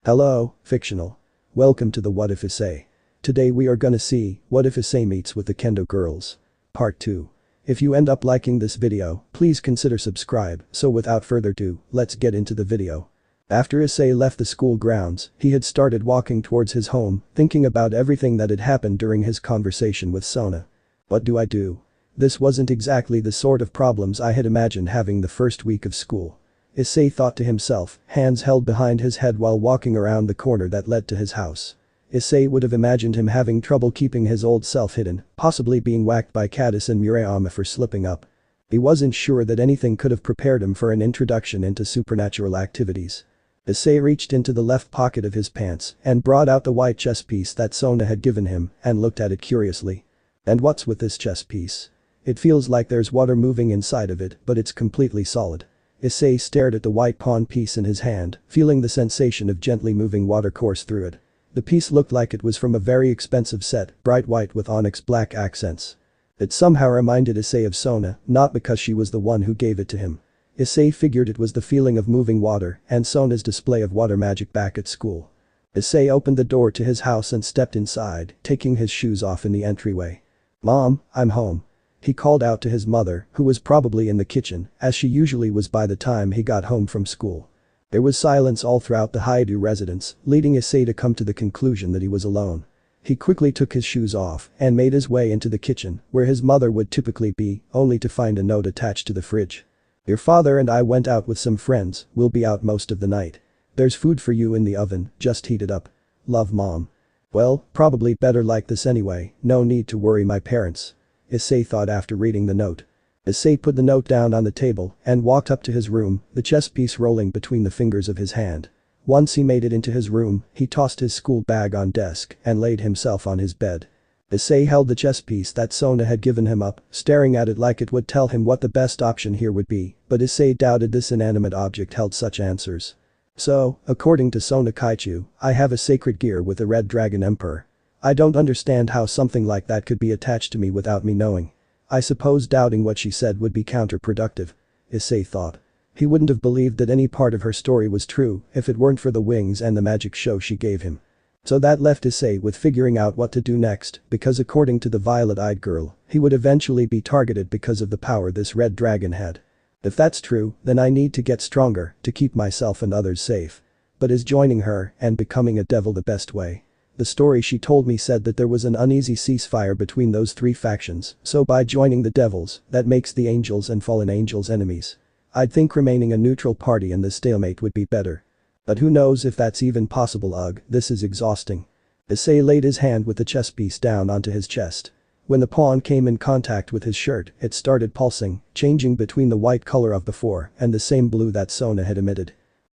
Hello, fictional. Welcome to the What If Essay. Today we are gonna see what if Issei meets with the Kendo girls. Part 2. If you end up liking this video, please consider subscribe, so without further ado, let's get into the video. After Issei left the school grounds, he had started walking towards his home, thinking about everything that had happened during his conversation with Sona. What do I do? This wasn't exactly the sort of problems I had imagined having the first week of school. Issei thought to himself, hands held behind his head while walking around the corner that led to his house. Issei would have imagined him having trouble keeping his old self hidden, possibly being whacked by katase and murayama for slipping up. He wasn't sure that anything could have prepared him for an introduction into supernatural activities. Issei reached into the left pocket of his pants and brought out the white chess piece that Sona had given him and looked at it curiously. And what's with this chess piece? It feels like there's water moving inside of it, but it's completely solid. Issei stared at the white pawn piece in his hand, feeling the sensation of gently moving water course through it. The piece looked like it was from a very expensive set, bright white with onyx black accents. It somehow reminded Issei of Sona, not because she was the one who gave it to him. Issei figured it was the feeling of moving water and Sona's display of water magic back at school. Issei opened the door to his house and stepped inside, taking his shoes off in the entryway. "Mom, I'm home." He called out to his mother, who was probably in the kitchen, as she usually was by the time he got home from school. There was silence all throughout the Haidu residence, leading Issei to come to the conclusion that he was alone. He quickly took his shoes off and made his way into the kitchen, where his mother would typically be, only to find a note attached to the fridge. "Your father and I went out with some friends, we'll be out most of the night. There's food for you in the oven, just heat it up. Love, Mom." Well, probably better like this anyway, no need to worry my parents. Issei thought after reading the note. Issei put the note down on the table and walked up to his room, the chess piece rolling between the fingers of his hand. Once he made it into his room, he tossed his school bag on desk and laid himself on his bed. Issei held the chess piece that Sona had given him up, staring at it like it would tell him what the best option here would be, but Issei doubted this inanimate object held such answers. "So, according to Sona Kaichu, I have a sacred gear with a red dragon emperor. I don't understand how something like that could be attached to me without me knowing. I suppose doubting what she said would be counterproductive," Issei thought. He wouldn't have believed that any part of her story was true if it weren't for the wings and the magic show she gave him. So that left Issei with figuring out what to do next, because according to the violet-eyed girl, he would eventually be targeted because of the power this red dragon had. If that's true, then I need to get stronger to keep myself and others safe. But is joining her and becoming a devil the best way? The story she told me said that there was an uneasy ceasefire between those three factions, so by joining the devils, that makes the angels and fallen angels enemies. I'd think remaining a neutral party in this stalemate would be better. But who knows if that's even possible. Ugh, this is exhausting. Issei laid his hand with the chess piece down onto his chest. When the pawn came in contact with his shirt, it started pulsing, changing between the white color of before and the same blue that Sona had emitted.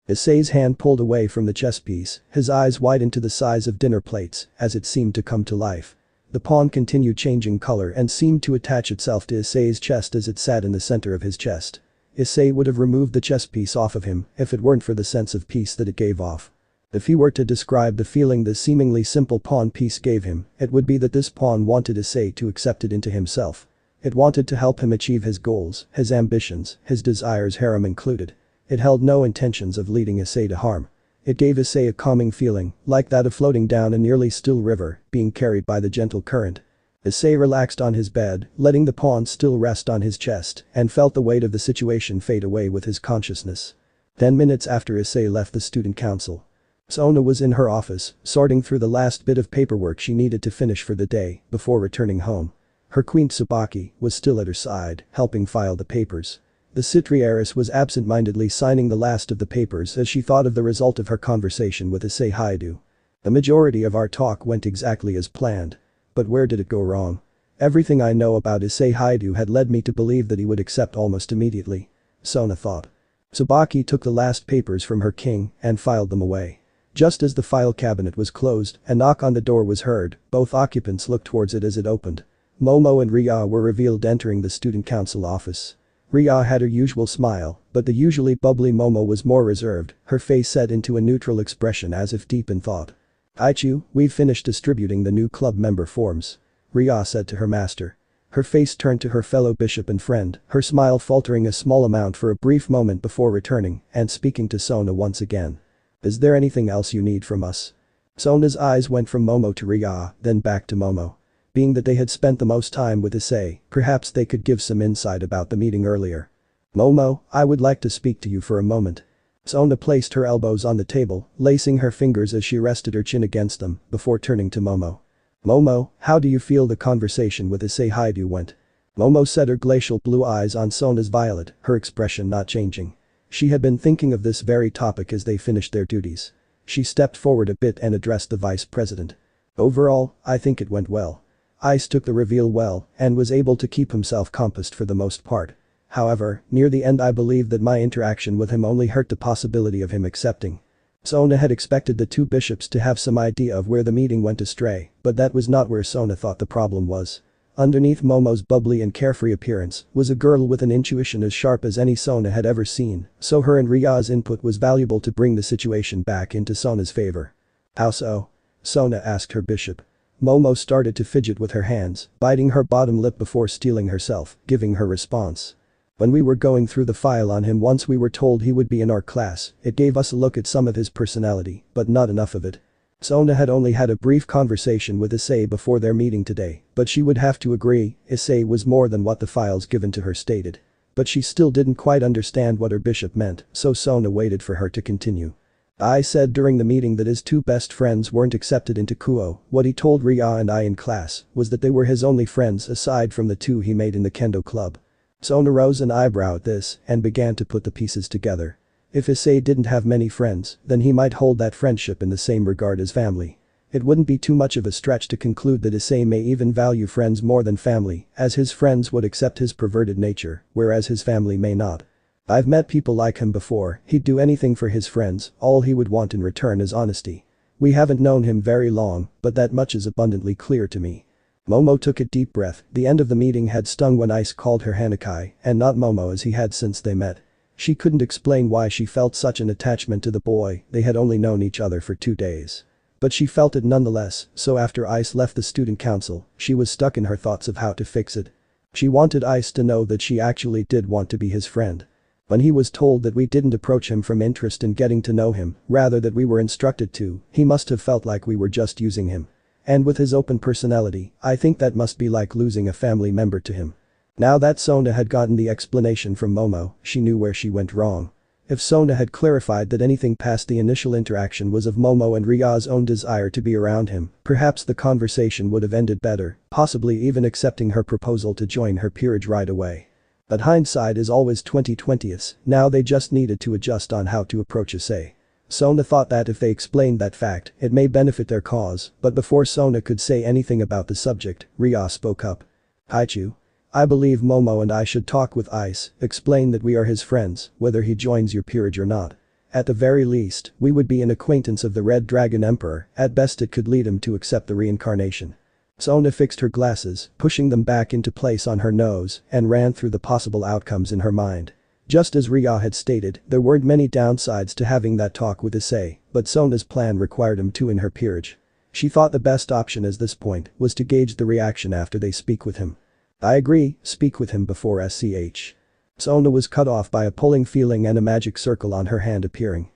Issei's hand pulled away from the chess piece, his eyes widened to the size of dinner plates as it seemed to come to life. The pawn continued changing color and seemed to attach itself to Issei's chest as it sat in the center of his chest. Issei would have removed the chess piece off of him if it weren't for the sense of peace that it gave off. If he were to describe the feeling this seemingly simple pawn piece gave him, it would be that this pawn wanted Issei to accept it into himself. It wanted to help him achieve his goals, his ambitions, his desires, harem included. It held no intentions of leading Issei to harm. It gave Issei a calming feeling, like that of floating down a nearly still river, being carried by the gentle current. Issei relaxed on his bed, letting the pawn still rest on his chest, and felt the weight of the situation fade away with his consciousness. 10 minutes after Issei left the student council. Sona was in her office, sorting through the last bit of paperwork she needed to finish for the day, before returning home. Her queen Tsubaki was still at her side, helping file the papers. The Citri heiress was absent-mindedly signing the last of the papers as she thought of the result of her conversation with Issei Haidu. The majority of our talk went exactly as planned. But where did it go wrong? Everything I know about Issei Haidu had led me to believe that he would accept almost immediately. Sona thought. Tsubaki took the last papers from her king and filed them away. Just as the file cabinet was closed, a knock on the door was heard, both occupants looked towards it as it opened. Momo and Reya were revealed entering the student council office. Reya had her usual smile, but the usually bubbly Momo was more reserved, her face set into a neutral expression as if deep in thought. "Aichu, we've finished distributing the new club member forms," Reya said to her master. Her face turned to her fellow bishop and friend, her smile faltering a small amount for a brief moment before returning and speaking to Sona once again. Is there anything else you need from us? Sona's eyes went from Momo to Reya, then back to Momo. Being that they had spent the most time with Issei, perhaps they could give some insight about the meeting earlier. Momo, I would like to speak to you for a moment. Sona placed her elbows on the table, lacing her fingers as she rested her chin against them, before turning to Momo. Momo, how do you feel the conversation with Issei Haidu went? Momo set her glacial blue eyes on Sona's violet, her expression not changing. She had been thinking of this very topic as they finished their duties. She stepped forward a bit and addressed the vice president. Overall, I think it went well. Ice took the reveal well and was able to keep himself composed for the most part. However, near the end I believe that my interaction with him only hurt the possibility of him accepting. Sona had expected the two bishops to have some idea of where the meeting went astray, but that was not where Sona thought the problem was. Underneath Momo's bubbly and carefree appearance was a girl with an intuition as sharp as any Sona had ever seen, so her and Reya's input was valuable to bring the situation back into Sona's favor. How so? Sona asked her bishop. Momo started to fidget with her hands, biting her bottom lip before steeling herself, giving her response. When we were going through the file on him once we were told he would be in our class, it gave us a look at some of his personality, but not enough of it. Sona had only had a brief conversation with Issei before their meeting today, but she would have to agree, Issei was more than what the files given to her stated. But she still didn't quite understand what her bishop meant, so Sona waited for her to continue. I said during the meeting that his two best friends weren't accepted into Kuo. What he told Reya and I in class was that they were his only friends aside from the two he made in the kendo club. Sona rose an eyebrow at this and began to put the pieces together. If Issei didn't have many friends, then he might hold that friendship in the same regard as family. It wouldn't be too much of a stretch to conclude that Issei may even value friends more than family, as his friends would accept his perverted nature, whereas his family may not. I've met people like him before, he'd do anything for his friends, all he would want in return is honesty. We haven't known him very long, but that much is abundantly clear to me. Momo took a deep breath, the end of the meeting had stung when Ice called her Hanakai, and not Momo as he had since they met. She couldn't explain why she felt such an attachment to the boy, they had only known each other for 2 days. But she felt it nonetheless, so after Ice left the student council, she was stuck in her thoughts of how to fix it. She wanted Ice to know that she actually did want to be his friend. When he was told that we didn't approach him from interest in getting to know him, rather that we were instructed to, he must have felt like we were just using him. And with his open personality, I think that must be like losing a family member to him. Now that Sona had gotten the explanation from Momo, she knew where she went wrong. If Sona had clarified that anything past the initial interaction was of Momo and Reya's own desire to be around him, perhaps the conversation would have ended better, possibly even accepting her proposal to join her peerage right away. But hindsight is always 20/20. Now they just needed to adjust on how to approach Issei. Sona thought that if they explained that fact, it may benefit their cause, but before Sona could say anything about the subject, Reya spoke up. Haichu. I believe Momo and I should talk with Ice, explain that we are his friends, whether he joins your peerage or not. At the very least, we would be an acquaintance of the Red Dragon Emperor, at best it could lead him to accept the reincarnation. Sona fixed her glasses, pushing them back into place on her nose, and ran through the possible outcomes in her mind. Just as Reya had stated, there weren't many downsides to having that talk with Issei, but Sona's plan required him to in her peerage. She thought the best option at this point was to gauge the reaction after they speak with him. I agree, speak with him before SCH. Sona was cut off by a pulling feeling and a magic circle on her hand appearing.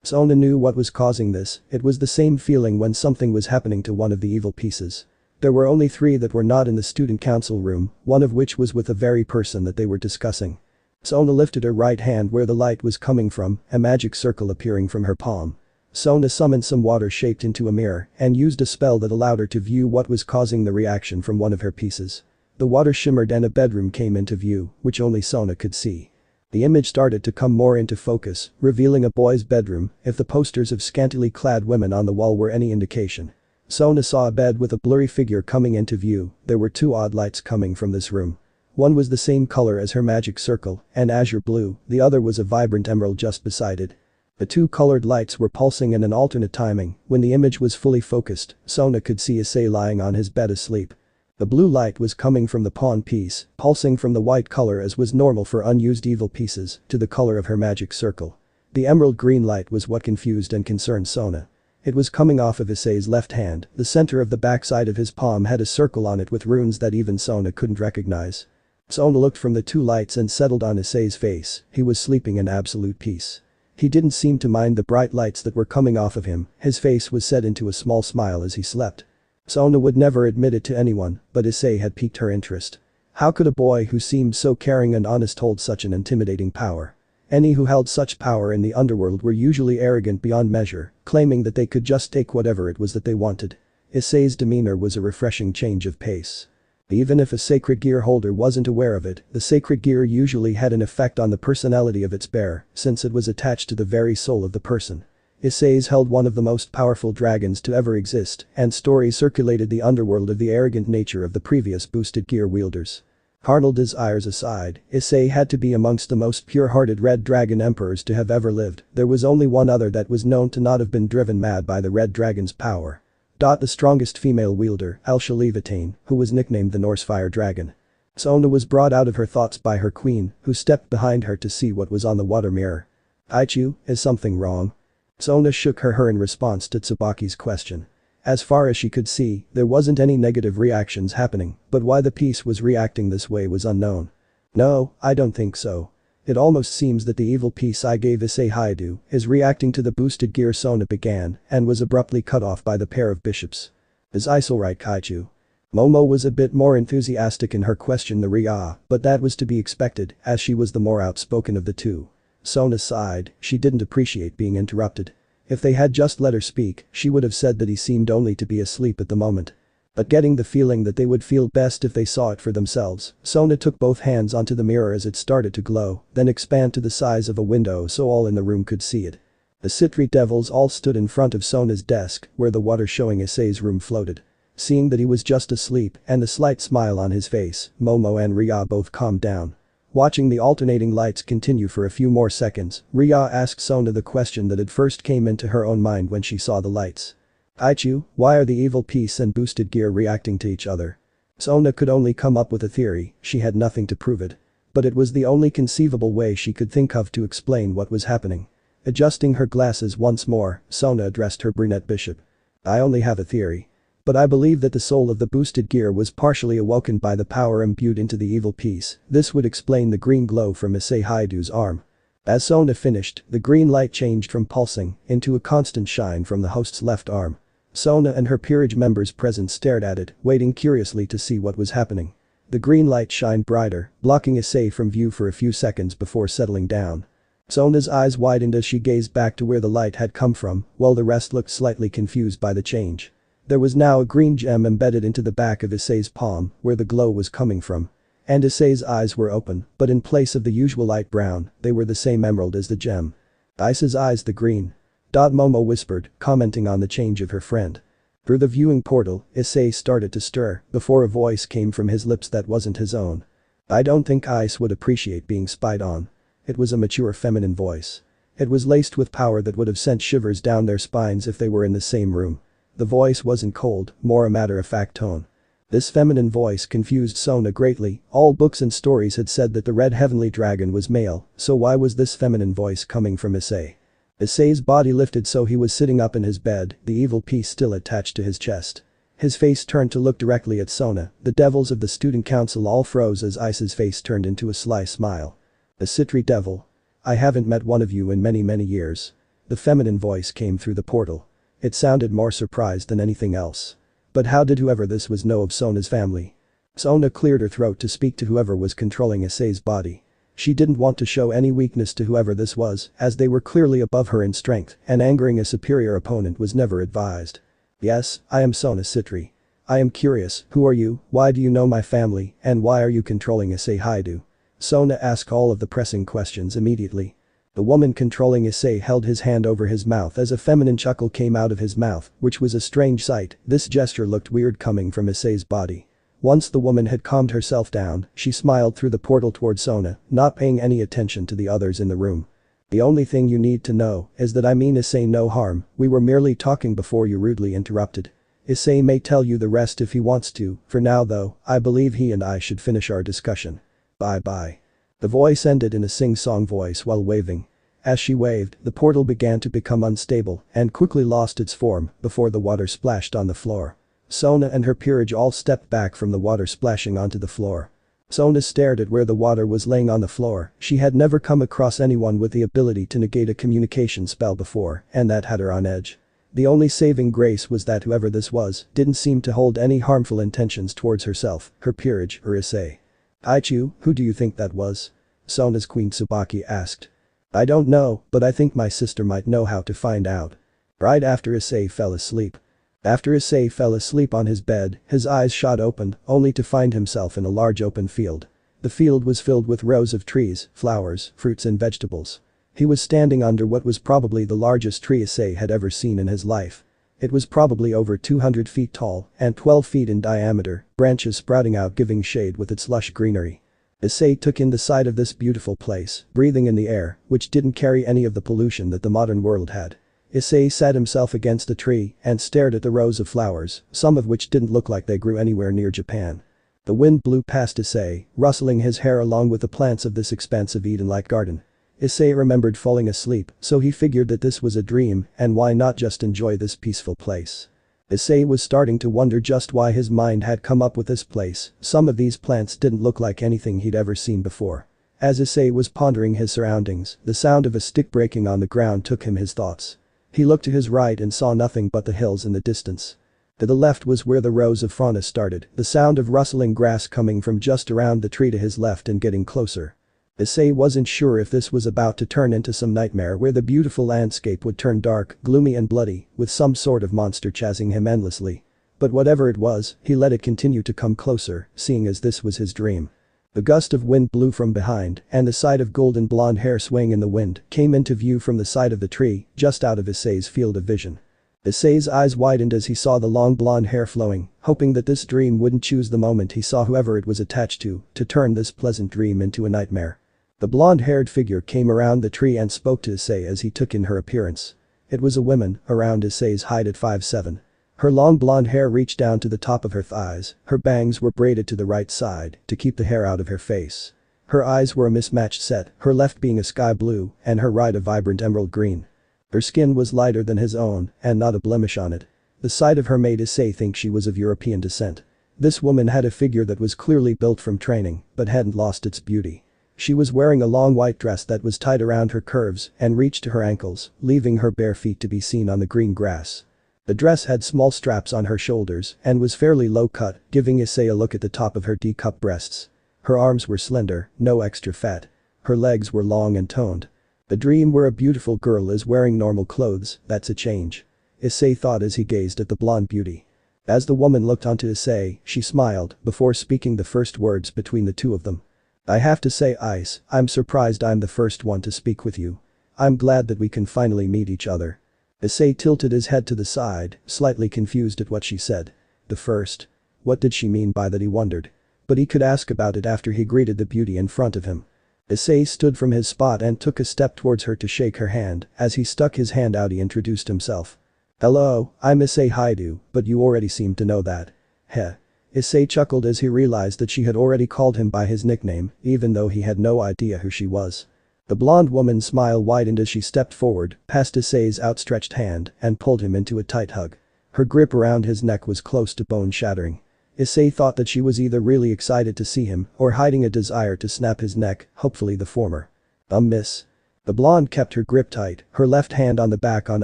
Sona knew what was causing this, it was the same feeling when something was happening to one of the evil pieces. There were only 3 that were not in the student council room, one of which was with the very person that they were discussing. Sona lifted her right hand where the light was coming from, a magic circle appearing from her palm. Sona summoned some water shaped into a mirror and used a spell that allowed her to view what was causing the reaction from one of her pieces. The water shimmered and a bedroom came into view, which only Sona could see. The image started to come more into focus, revealing a boy's bedroom, if the posters of scantily clad women on the wall were any indication. Sona saw a bed with a blurry figure coming into view, there were 2 odd lights coming from this room. One was the same color as her magic circle, an azure blue, the other was a vibrant emerald just beside it. The 2 colored lights were pulsing in an alternate timing, when the image was fully focused, Sona could see Issei lying on his bed asleep. The blue light was coming from the pawn piece, pulsing from the white color as was normal for unused evil pieces, to the color of her magic circle. The emerald green light was what confused and concerned Sona. It was coming off of Issei's left hand, the center of the backside of his palm had a circle on it with runes that even Sona couldn't recognize. Sona looked from the 2 lights and settled on Issei's face, he was sleeping in absolute peace. He didn't seem to mind the bright lights that were coming off of him, his face was set into a small smile as he slept. Sona would never admit it to anyone, but Issei had piqued her interest. How could a boy who seemed so caring and honest hold such an intimidating power? Any who held such power in the underworld were usually arrogant beyond measure, claiming that they could just take whatever it was that they wanted. Issei's demeanor was a refreshing change of pace. Even if a sacred gear holder wasn't aware of it, the sacred gear usually had an effect on the personality of its bearer, since it was attached to the very soul of the person. Issei's held one of the most powerful dragons to ever exist, and stories circulated the underworld of the arrogant nature of the previous boosted gear wielders. Carnal desires aside, Issei had to be amongst the most pure-hearted red dragon emperors to have ever lived. There was only one other that was known to not have been driven mad by the red dragon's power. The strongest female wielder, Alshalivitane, who was nicknamed the Norse Fire Dragon. Sona was brought out of her thoughts by her queen, who stepped behind her to see what was on the water mirror. "Aichu, is something wrong?" Sona shook her head in response to Tsubaki's question. As far as she could see, there wasn't any negative reactions happening, but why the piece was reacting this way was unknown. "No, I don't think so. It almost seems that the evil piece I gave Issei Haidu is reacting to the boosted gear." Sona began and was abruptly cut off by the pair of bishops. "Is Issei right, Kaichu?" Momo was a bit more enthusiastic in her question than Reya, but that was to be expected as she was the more outspoken of the two. Sona sighed, she didn't appreciate being interrupted. If they had just let her speak, she would have said that he seemed only to be asleep at the moment. But getting the feeling that they would feel best if they saw it for themselves, Sona took both hands onto the mirror as it started to glow, then expand to the size of a window so all in the room could see it. The Citri devils all stood in front of Sona's desk, where the water showing Issei's room floated. Seeing that he was just asleep and the slight smile on his face, Momo and Reya both calmed down. Watching the alternating lights continue for a few more seconds, Reya asked Sona the question that had first came into her own mind when she saw the lights. "Aichu, why are the evil piece and boosted gear reacting to each other?" Sona could only come up with a theory, she had nothing to prove it. But it was the only conceivable way she could think of to explain what was happening. Adjusting her glasses once more, Sona addressed her brunette bishop. "I only have a theory. But I believe that the soul of the boosted gear was partially awoken by the power imbued into the evil piece. This would explain the green glow from Issei Haidu's arm." As Sona finished, the green light changed from pulsing into a constant shine from the host's left arm. Sona and her peerage members present stared at it, waiting curiously to see what was happening. The green light shined brighter, blocking Issei from view for a few seconds before settling down. Sona's eyes widened as she gazed back to where the light had come from, while the rest looked slightly confused by the change. There was now a green gem embedded into the back of Issei's palm, where the glow was coming from. And Issei's eyes were open, but in place of the usual light brown, they were the same emerald as the gem. "Ice's eyes the green." Momo whispered, commenting on the change of her friend. Through the viewing portal, Issei started to stir, before a voice came from his lips that wasn't his own. "I don't think Ice would appreciate being spied on." It was a mature feminine voice. It was laced with power that would have sent shivers down their spines if they were in the same room. The voice wasn't cold, more a matter-of-fact tone. This feminine voice confused Sona greatly. All books and stories had said that the red heavenly dragon was male, so why was this feminine voice coming from Issei? Issei's body lifted so he was sitting up in his bed, the evil piece still attached to his chest. His face turned to look directly at Sona. The devils of the student council all froze as Ice's face turned into a sly smile. "A Citri devil. I haven't met one of you in many years." The feminine voice came through the portal. It sounded more surprised than anything else. But how did whoever this was know of Sona's family? Sona cleared her throat to speak to whoever was controlling Issei's body. She didn't want to show any weakness to whoever this was, as they were clearly above her in strength, and angering a superior opponent was never advised. "Yes, I am Sona Citri. I am curious, who are you, why do you know my family, and why are you controlling Issei Haidu?" Sona asked all of the pressing questions immediately. The woman controlling Issei held his hand over his mouth as a feminine chuckle came out of his mouth, which was a strange sight. This gesture looked weird coming from Issei's body. Once the woman had calmed herself down, she smiled through the portal toward Sona, not paying any attention to the others in the room. "The only thing you need to know is that I mean Issei no harm, we were merely talking before you rudely interrupted. Issei may tell you the rest if he wants to, for now though, I believe he and I should finish our discussion. Bye-bye." The voice ended in a sing-song voice while waving. As she waved, the portal began to become unstable and quickly lost its form before the water splashed on the floor. Sona and her peerage all stepped back from the water splashing onto the floor. Sona stared at where the water was laying on the floor. She had never come across anyone with the ability to negate a communication spell before, and that had her on edge. The only saving grace was that whoever this was didn't seem to hold any harmful intentions towards herself, her peerage, or Issei. "Aichu, who do you think that was?" Sona's Queen Tsubaki asked. "I don't know, but I think my sister might know how to find out." Right after Issei fell asleep. After Issei fell asleep on his bed, his eyes shot open, only to find himself in a large open field. The field was filled with rows of trees, flowers, fruits and vegetables. He was standing under what was probably the largest tree Issei had ever seen in his life. It was probably over 200 feet tall and 12 feet in diameter, branches sprouting out giving shade with its lush greenery. Issei took in the sight of this beautiful place, breathing in the air, which didn't carry any of the pollution that the modern world had. Issei sat himself against the tree and stared at the rows of flowers, some of which didn't look like they grew anywhere near Japan. The wind blew past Issei, rustling his hair along with the plants of this expansive Eden-like garden. Issei remembered falling asleep, so he figured that this was a dream, and why not just enjoy this peaceful place. Issei was starting to wonder just why his mind had come up with this place. Some of these plants didn't look like anything he'd ever seen before. As Issei was pondering his surroundings, the sound of a stick breaking on the ground took him his thoughts. He looked to his right and saw nothing but the hills in the distance. To the left was where the rows of fauna started, the sound of rustling grass coming from just around the tree to his left and getting closer. Issei wasn't sure if this was about to turn into some nightmare where the beautiful landscape would turn dark, gloomy and bloody, with some sort of monster chasing him endlessly. But whatever it was, he let it continue to come closer, seeing as this was his dream. A gust of wind blew from behind, and the sight of golden blonde hair swaying in the wind came into view from the side of the tree, just out of Issei's field of vision. Issei's eyes widened as he saw the long blonde hair flowing, hoping that this dream wouldn't choose the moment he saw whoever it was attached to turn this pleasant dream into a nightmare. The blonde-haired figure came around the tree and spoke to Issei as he took in her appearance. It was a woman, around Issei's height at 5'7". Her long blonde hair reached down to the top of her thighs, her bangs were braided to the right side to keep the hair out of her face. Her eyes were a mismatched set, her left being a sky blue and her right a vibrant emerald green. Her skin was lighter than his own and not a blemish on it. The sight of her made Issei think she was of European descent. This woman had a figure that was clearly built from training but hadn't lost its beauty. She was wearing a long white dress that was tied around her curves and reached to her ankles, leaving her bare feet to be seen on the green grass. The dress had small straps on her shoulders and was fairly low cut, giving Issei a look at the top of her D-cup breasts. Her arms were slender, no extra fat. Her legs were long and toned. The dream where a beautiful girl is wearing normal clothes, that's a change. Issei thought as he gazed at the blonde beauty. As the woman looked onto Issei, she smiled before speaking the first words between the two of them. "I have to say Ice, I'm surprised I'm the first one to speak with you. I'm glad that we can finally meet each other." Issei tilted his head to the side, slightly confused at what she said. The first? What did she mean by that, he wondered. But he could ask about it after he greeted the beauty in front of him. Issei stood from his spot and took a step towards her to shake her hand. As he stuck his hand out he introduced himself. "Hello, I'm Issei Haidu, but you already seem to know that." Heh. Issei chuckled as he realized that she had already called him by his nickname, even though he had no idea who she was. The blonde woman's smile widened as she stepped forward, past Issei's outstretched hand, and pulled him into a tight hug. Her grip around his neck was close to bone-shattering. Issei thought that she was either really excited to see him or hiding a desire to snap his neck, hopefully the former. Miss." The blonde kept her grip tight, her left hand on the back on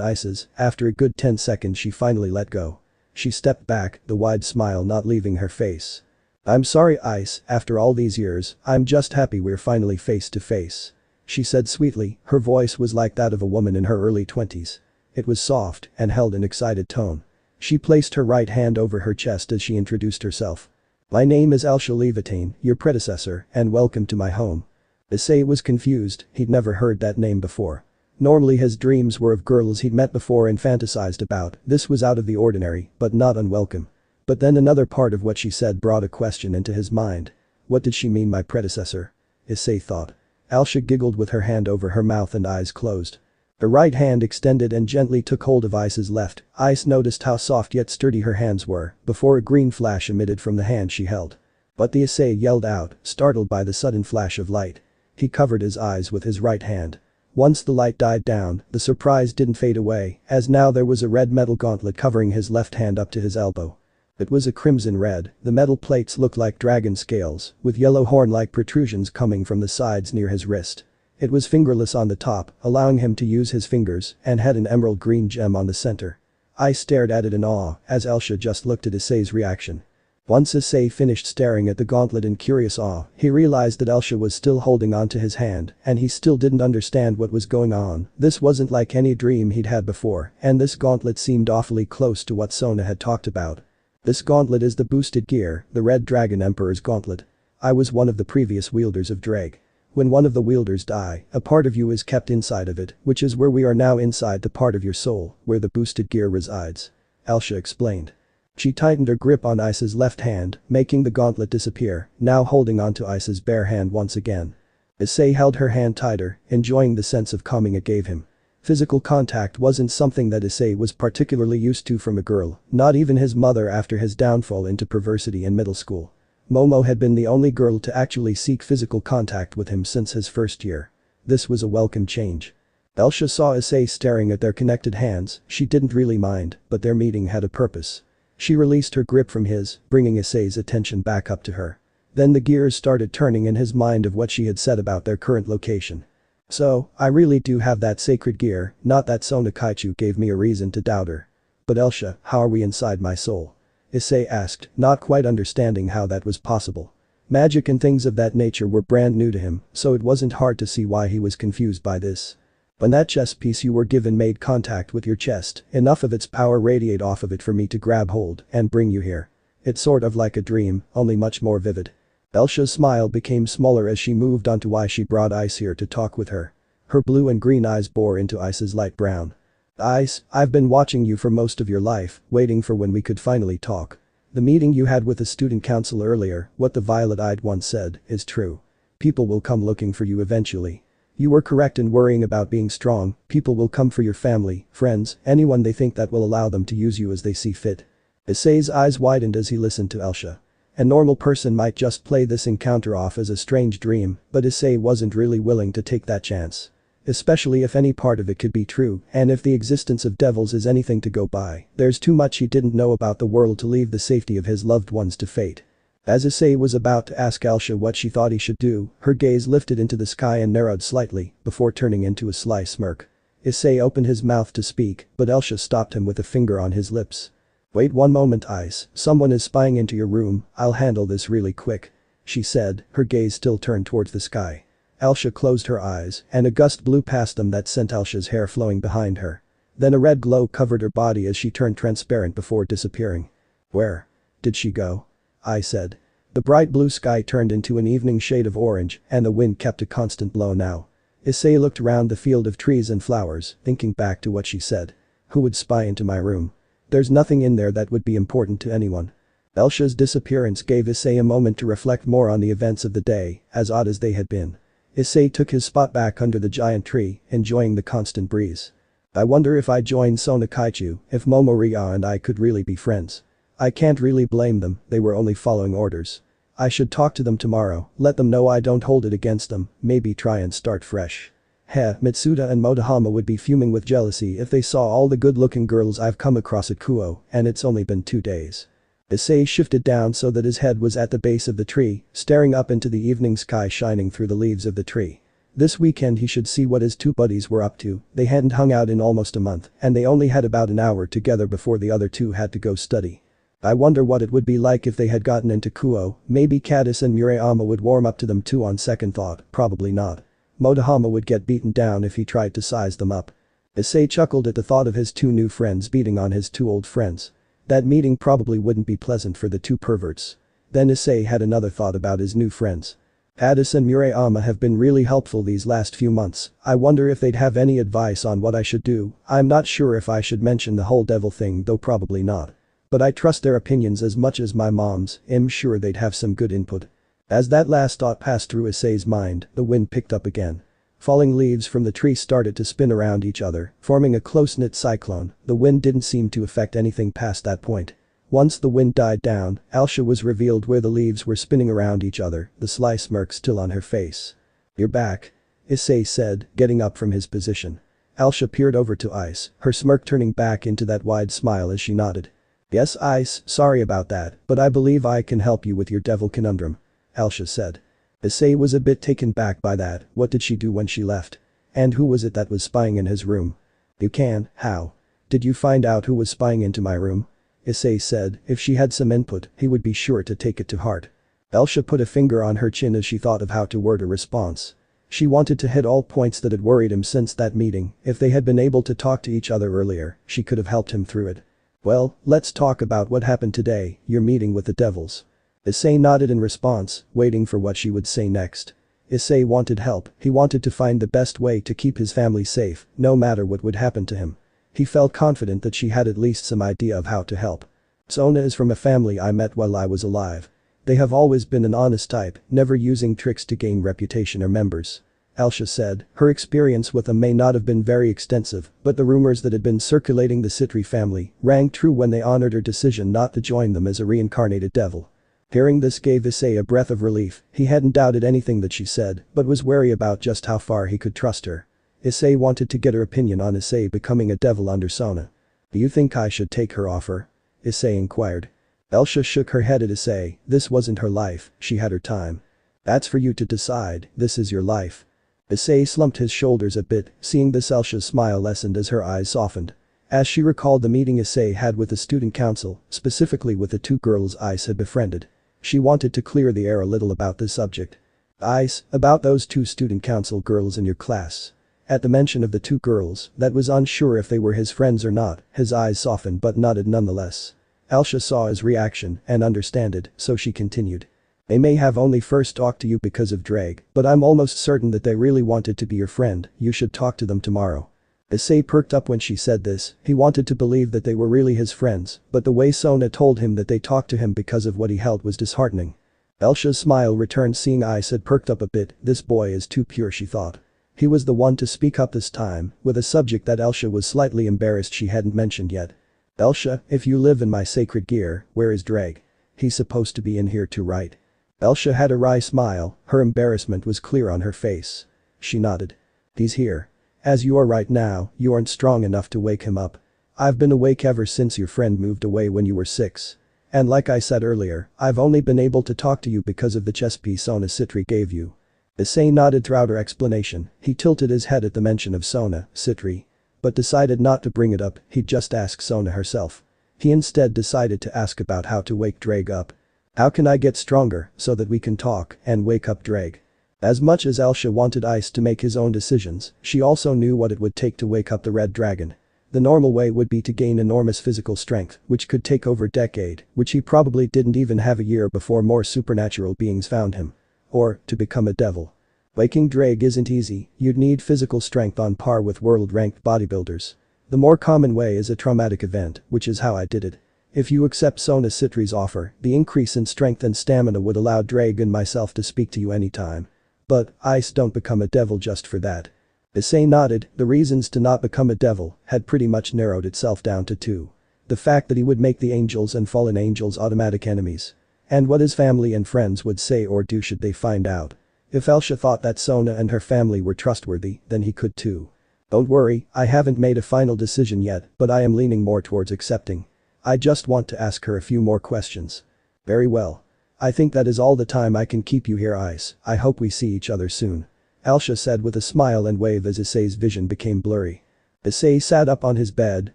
Ice's. After a good 10 seconds she finally let go. She stepped back, the wide smile not leaving her face. "I'm sorry Ice, after all these years, I'm just happy we're finally face to face," she said sweetly, her voice was like that of a woman in her early 20s. It was soft and held an excited tone. She placed her right hand over her chest as she introduced herself. "My name is Levitain, your predecessor, and welcome to my home." Issei was confused, he'd never heard that name before. Normally his dreams were of girls he'd met before and fantasized about, this was out of the ordinary, but not unwelcome. But then another part of what she said brought a question into his mind. What did she mean, my predecessor? Issei thought. Alsha giggled with her hand over her mouth and eyes closed. Her right hand extended and gently took hold of Ice's left. Ice noticed how soft yet sturdy her hands were, before a green flash emitted from the hand she held. But the Issei yelled out, startled by the sudden flash of light. He covered his eyes with his right hand. Once the light died down, the surprise didn't fade away, as now there was a red metal gauntlet covering his left hand up to his elbow. It was a crimson red, the metal plates looked like dragon scales, with yellow horn-like protrusions coming from the sides near his wrist. It was fingerless on the top, allowing him to use his fingers, and had an emerald green gem on the center. I stared at it in awe, as Elsha just looked at Issei's reaction. Once Issei finished staring at the gauntlet in curious awe, he realized that Elsha was still holding onto his hand, and he still didn't understand what was going on. This wasn't like any dream he'd had before, and this gauntlet seemed awfully close to what Sona had talked about. This gauntlet is the boosted gear, the Red Dragon Emperor's gauntlet. I was one of the previous wielders of Dreg. When one of the wielders die, a part of you is kept inside of it, which is where we are now, inside the part of your soul, where the boosted gear resides. Elsha explained. She tightened her grip on Ice's left hand, making the gauntlet disappear, now holding onto Ice's bare hand once again. Issei held her hand tighter, enjoying the sense of calming it gave him. Physical contact wasn't something that Issei was particularly used to from a girl, not even his mother after his downfall into perversity in middle school. Momo had been the only girl to actually seek physical contact with him since his first year. This was a welcome change. Elsha saw Issei staring at their connected hands. She didn't really mind, but their meeting had a purpose. She released her grip from his, bringing Issei's attention back up to her. Then the gears started turning in his mind of what she had said about their current location. So, I really do have that sacred gear, not that Sona Kaichu gave me a reason to doubt her. But Elsha, how are we inside my soul? Issei asked, not quite understanding how that was possible. Magic and things of that nature were brand new to him, so it wasn't hard to see why he was confused by this. When that chess piece you were given made contact with your chest, enough of its power radiate off of it for me to grab hold and bring you here. It's sort of like a dream, only much more vivid. Elsha's smile became smaller as she moved on to why she brought Ice here to talk with her. Her blue and green eyes bore into Ice's light brown. Ice, I've been watching you for most of your life, waiting for when we could finally talk. The meeting you had with the student council earlier, what the violet-eyed one said, is true. People will come looking for you eventually. You were correct in worrying about being strong. People will come for your family, friends, anyone they think that will allow them to use you as they see fit. Issei's eyes widened as he listened to Elsha. A normal person might just play this encounter off as a strange dream, but Issei wasn't really willing to take that chance. Especially if any part of it could be true, and if the existence of devils is anything to go by, there's too much he didn't know about the world to leave the safety of his loved ones to fate. As Issei was about to ask Elsha what she thought he should do, her gaze lifted into the sky and narrowed slightly, before turning into a sly smirk. Issei opened his mouth to speak, but Elsha stopped him with a finger on his lips. Wait one moment, Ice, someone is spying into your room, I'll handle this really quick. She said, her gaze still turned towards the sky. Elsha closed her eyes, and a gust blew past them that sent Elsha's hair flowing behind her. Then a red glow covered her body as she turned transparent before disappearing. Where did she go? I said. The bright blue sky turned into an evening shade of orange, and the wind kept a constant blow now. Issei looked around the field of trees and flowers, thinking back to what she said. Who would spy into my room? There's nothing in there that would be important to anyone. Elsha's disappearance gave Issei a moment to reflect more on the events of the day, as odd as they had been. Issei took his spot back under the giant tree, enjoying the constant breeze. I wonder if I joined Sona Kaichu, if Momo, Reya and I could really be friends. I can't really blame them, they were only following orders. I should talk to them tomorrow, let them know I don't hold it against them, maybe try and start fresh. Matsuda and Motohama would be fuming with jealousy if they saw all the good-looking girls I've come across at Kuo, and it's only been 2 days. Issei shifted down so that his head was at the base of the tree, staring up into the evening sky shining through the leaves of the tree. This weekend he should see what his two buddies were up to. They hadn't hung out in almost a month, and they only had about an hour together before the other two had to go study. I wonder what it would be like if they had gotten into Kuo, maybe katase and murayama would warm up to them too. On second thought, probably not. Motohama would get beaten down if he tried to size them up. Issei chuckled at the thought of his two new friends beating on his two old friends. That meeting probably wouldn't be pleasant for the two perverts. Then Issei had another thought about his new friends. Katase and Murayama have been really helpful these last few months. I wonder if they'd have any advice on what I should do. I'm not sure if I should mention the whole devil thing, though probably not. But I trust their opinions as much as my mom's. I'm sure they'd have some good input. As that last thought passed through Issei's mind, the wind picked up again. Falling leaves from the tree started to spin around each other, forming a close-knit cyclone. The wind didn't seem to affect anything past that point. Once the wind died down, Elsha was revealed where the leaves were spinning around each other, the sly smirk still on her face. You're back. Issei said, getting up from his position. Elsha peered over to Ice, her smirk turning back into that wide smile as she nodded. Yes, Ice, sorry about that, but I believe I can help you with your devil conundrum. Alisha said. Issei was a bit taken back by that. What did she do when she left? And who was it that was spying in his room? You can, how? Did you find out who was spying into my room? Issei said if she had some input, he would be sure to take it to heart. Alisha put a finger on her chin as she thought of how to word a response. She wanted to hit all points that had worried him since that meeting. If they had been able to talk to each other earlier, she could have helped him through it. Well, let's talk about what happened today, your meeting with the devils. Issei nodded in response, waiting for what she would say next. Issei wanted help, he wanted to find the best way to keep his family safe, no matter what would happen to him. He felt confident that she had at least some idea of how to help. Sona is from a family I met while I was alive. They have always been an honest type, never using tricks to gain reputation or members. Alisha said, her experience with them may not have been very extensive, but the rumors that had been circulating the Sitri family rang true when they honored her decision not to join them as a reincarnated devil. Hearing this gave Issei a breath of relief. He hadn't doubted anything that she said, but was wary about just how far he could trust her. Issei wanted to get her opinion on Issei becoming a devil under Sona. Do you think I should take her offer? Issei inquired. Alisha shook her head at Issei, this wasn't her life, she had her time. That's for you to decide, this is your life. Issei slumped his shoulders a bit, seeing this Alisha's smile lessened as her eyes softened. As she recalled the meeting Issei had with the student council, specifically with the two girls Ice had befriended. She wanted to clear the air a little about this subject. Ice, about those two student council girls in your class. At the mention of the two girls, that was unsure if they were his friends or not, his eyes softened but nodded nonetheless. Alisha saw his reaction and understood it, so she continued. They may have only first talked to you because of Drake, but I'm almost certain that they really wanted to be your friend, you should talk to them tomorrow. Issei perked up when she said this, he wanted to believe that they were really his friends, but the way Sona told him that they talked to him because of what he held was disheartening. Alisha's smile returned seeing Ice had perked up a bit, this boy is too pure she thought. He was the one to speak up this time, with a subject that Alisha was slightly embarrassed she hadn't mentioned yet. Alisha, if you live in my sacred gear, where is Drake? He's supposed to be in here too, right? Alisha had a wry smile, her embarrassment was clear on her face. She nodded. He's here. As you are right now, you aren't strong enough to wake him up. I've been awake ever since your friend moved away when you were 6. And like I said earlier, I've only been able to talk to you because of the chess piece Sona Sitri gave you. Issei nodded throughout her explanation, he tilted his head at the mention of Sona Sitri. But decided not to bring it up, he'd just ask Sona herself. He instead decided to ask about how to wake Drake up. How can I get stronger so that we can talk and wake up Drake? As much as Alisha wanted Ice to make his own decisions, she also knew what it would take to wake up the Red Dragon. The normal way would be to gain enormous physical strength, which could take over a decade, which he probably didn't even have a year before more supernatural beings found him. Or, to become a devil. Waking Drake isn't easy, you'd need physical strength on par with world-ranked bodybuilders. The more common way is a traumatic event, which is how I did it. If you accept Sona Sitri's offer, the increase in strength and stamina would allow Drake and myself to speak to you anytime. But, Ice don't become a devil just for that. Issei nodded, the reasons to not become a devil had pretty much narrowed itself down to 2. The fact that he would make the angels and fallen angels automatic enemies. And what his family and friends would say or do should they find out. If Alisha thought that Sona and her family were trustworthy, then he could too. Don't worry, I haven't made a final decision yet, but I am leaning more towards accepting. I just want to ask her a few more questions. Very well. I think that is all the time I can keep you here, Ice. I hope we see each other soon. Alisha said with a smile and wave as Issei's vision became blurry. Issei sat up on his bed,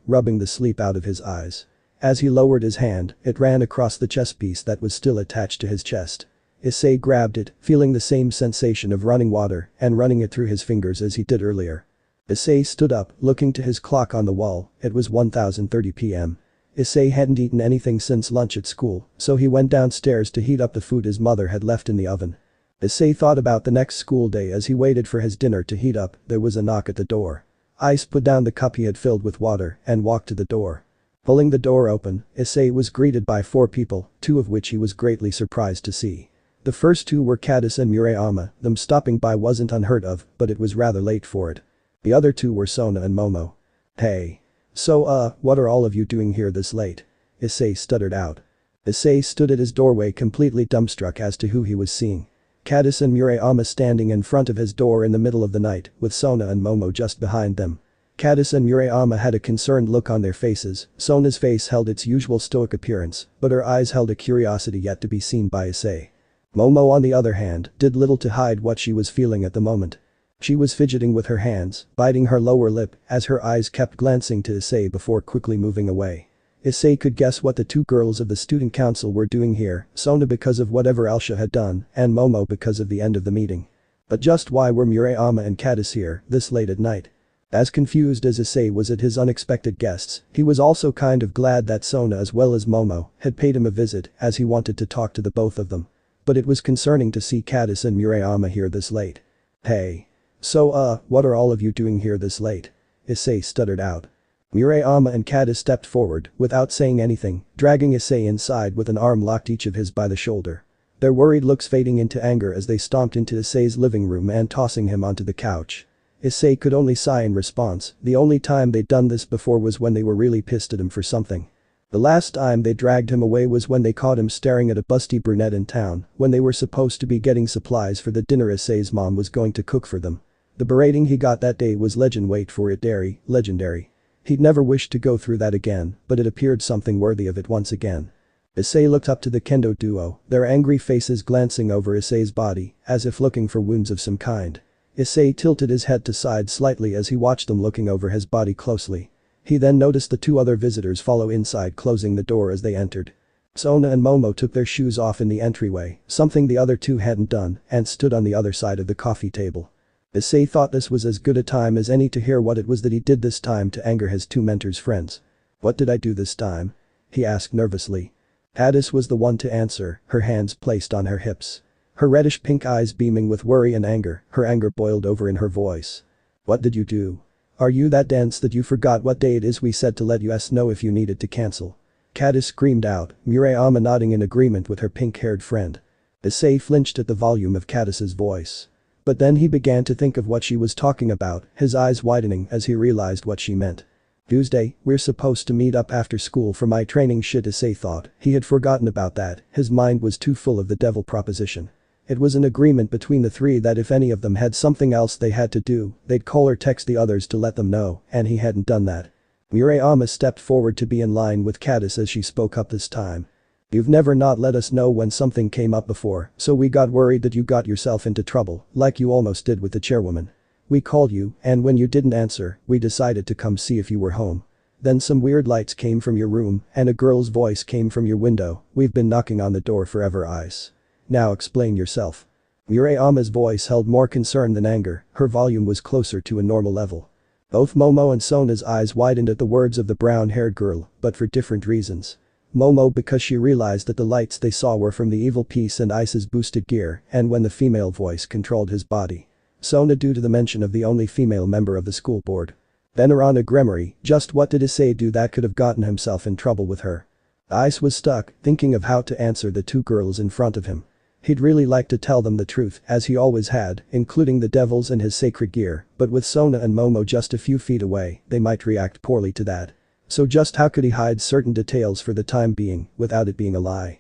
rubbing the sleep out of his eyes. As he lowered his hand, it ran across the chess piece that was still attached to his chest. Issei grabbed it, feeling the same sensation of running water and running it through his fingers as he did earlier. Issei stood up, looking to his clock on the wall, it was 1030 p.m. Issei hadn't eaten anything since lunch at school, so he went downstairs to heat up the food his mother had left in the oven. Issei thought about the next school day as he waited for his dinner to heat up, there was a knock at the door. Ice put down the cup he had filled with water and walked to the door. Pulling the door open, Issei was greeted by 4 people, 2 of which he was greatly surprised to see. The first 2 were katase and murayama, them stopping by wasn't unheard of, but it was rather late for it. The other 2 were Sona and Momo. Hey. So what are all of you doing here this late? Issei stuttered out. Issei stood at his doorway completely dumbstruck as to who he was seeing. Katase and Murayama standing in front of his door in the middle of the night, with Sona and Momo just behind them. Katase and Murayama had a concerned look on their faces. Sona's face held its usual stoic appearance, but her eyes held a curiosity yet to be seen by Issei. Momo on the other hand did little to hide what she was feeling at the moment. She was fidgeting with her hands, biting her lower lip as her eyes kept glancing to Issei before quickly moving away. Issei could guess what the two girls of the student council were doing here, Sona because of whatever Elsha had done, and Momo because of the end of the meeting. But just why were Murayama and Katase here this late at night? As confused as Issei was at his unexpected guests, he was also kind of glad that Sona as well as Momo had paid him a visit as he wanted to talk to the both of them. But it was concerning to see Katase and Murayama here this late. Hey. So what are all of you doing here this late? Issei stuttered out. Murayama and Katase stepped forward without saying anything, dragging Issei inside with an arm locked each of his by the shoulder. Their worried looks fading into anger as they stomped into Issei's living room and tossing him onto the couch. Issei could only sigh in response. The only time they'd done this before was when they were really pissed at him for something. The last time they dragged him away was when they caught him staring at a busty brunette in town when they were supposed to be getting supplies for the dinner Issei's mom was going to cook for them. The berating he got that day was legendary. He'd never wished to go through that again, but it appeared something worthy of it once again. Issei looked up to the kendo duo, their angry faces glancing over Issei's body as if looking for wounds of some kind. Issei tilted his head to side slightly as he watched them looking over his body closely. He then noticed the two other visitors follow inside, closing the door as they entered. Sona and Momo took their shoes off in the entryway, something the other two hadn't done, and stood on the other side of the coffee table. Issei thought this was as good a time as any to hear what it was that he did this time to anger his two mentors' friends. What did I do this time? He asked nervously. Katase was the one to answer, her hands placed on her hips. Her reddish-pink eyes beaming with worry and anger, her anger boiled over in her voice. What did you do? Are you that dense that you forgot what day it is we said to let us know if you needed to cancel? Katase screamed out, Murayama nodding in agreement with her pink-haired friend. Issei flinched at the volume of Katase's voice. But then he began to think of what she was talking about, his eyes widening as he realized what she meant. Tuesday, we're supposed to meet up after school for my training shit, Issei thought. He had forgotten about that, his mind was too full of the devil proposition. It was an agreement between the three that if any of them had something else they had to do, they'd call or text the others to let them know, and he hadn't done that. Murayama stepped forward to be in line with Katase as she spoke up this time. You've never not let us know when something came up before, so we got worried that you got yourself into trouble, like you almost did with the chairwoman. We called you, and when you didn't answer, we decided to come see if you were home. Then some weird lights came from your room, and a girl's voice came from your window. We've been knocking on the door forever, Ice. Now explain yourself. Murayama's voice held more concern than anger, her volume was closer to a normal level. Both Momo and Sona's eyes widened at the words of the brown-haired girl, but for different reasons. Momo because she realized that the lights they saw were from the evil piece and Ice's boosted gear and when the female voice controlled his body. Sona due to the mention of the only female member of the school board. Then Arana Gremory, just what did Issei do that could have gotten himself in trouble with her? Ice was stuck, thinking of how to answer the two girls in front of him. He'd really like to tell them the truth, as he always had, including the devils and his sacred gear, but with Sona and Momo just a few feet away, they might react poorly to that. So just how could he hide certain details for the time being, without it being a lie?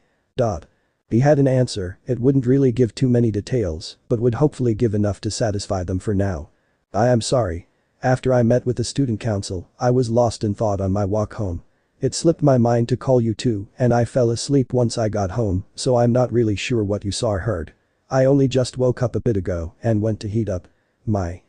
He had an answer, it wouldn't really give too many details, but would hopefully give enough to satisfy them for now. I am sorry. After I met with the student council, I was lost in thought on my walk home. It slipped my mind to call you too, and I fell asleep once I got home, so I'm not really sure what you saw or heard. I only just woke up a bit ago and went to heat up my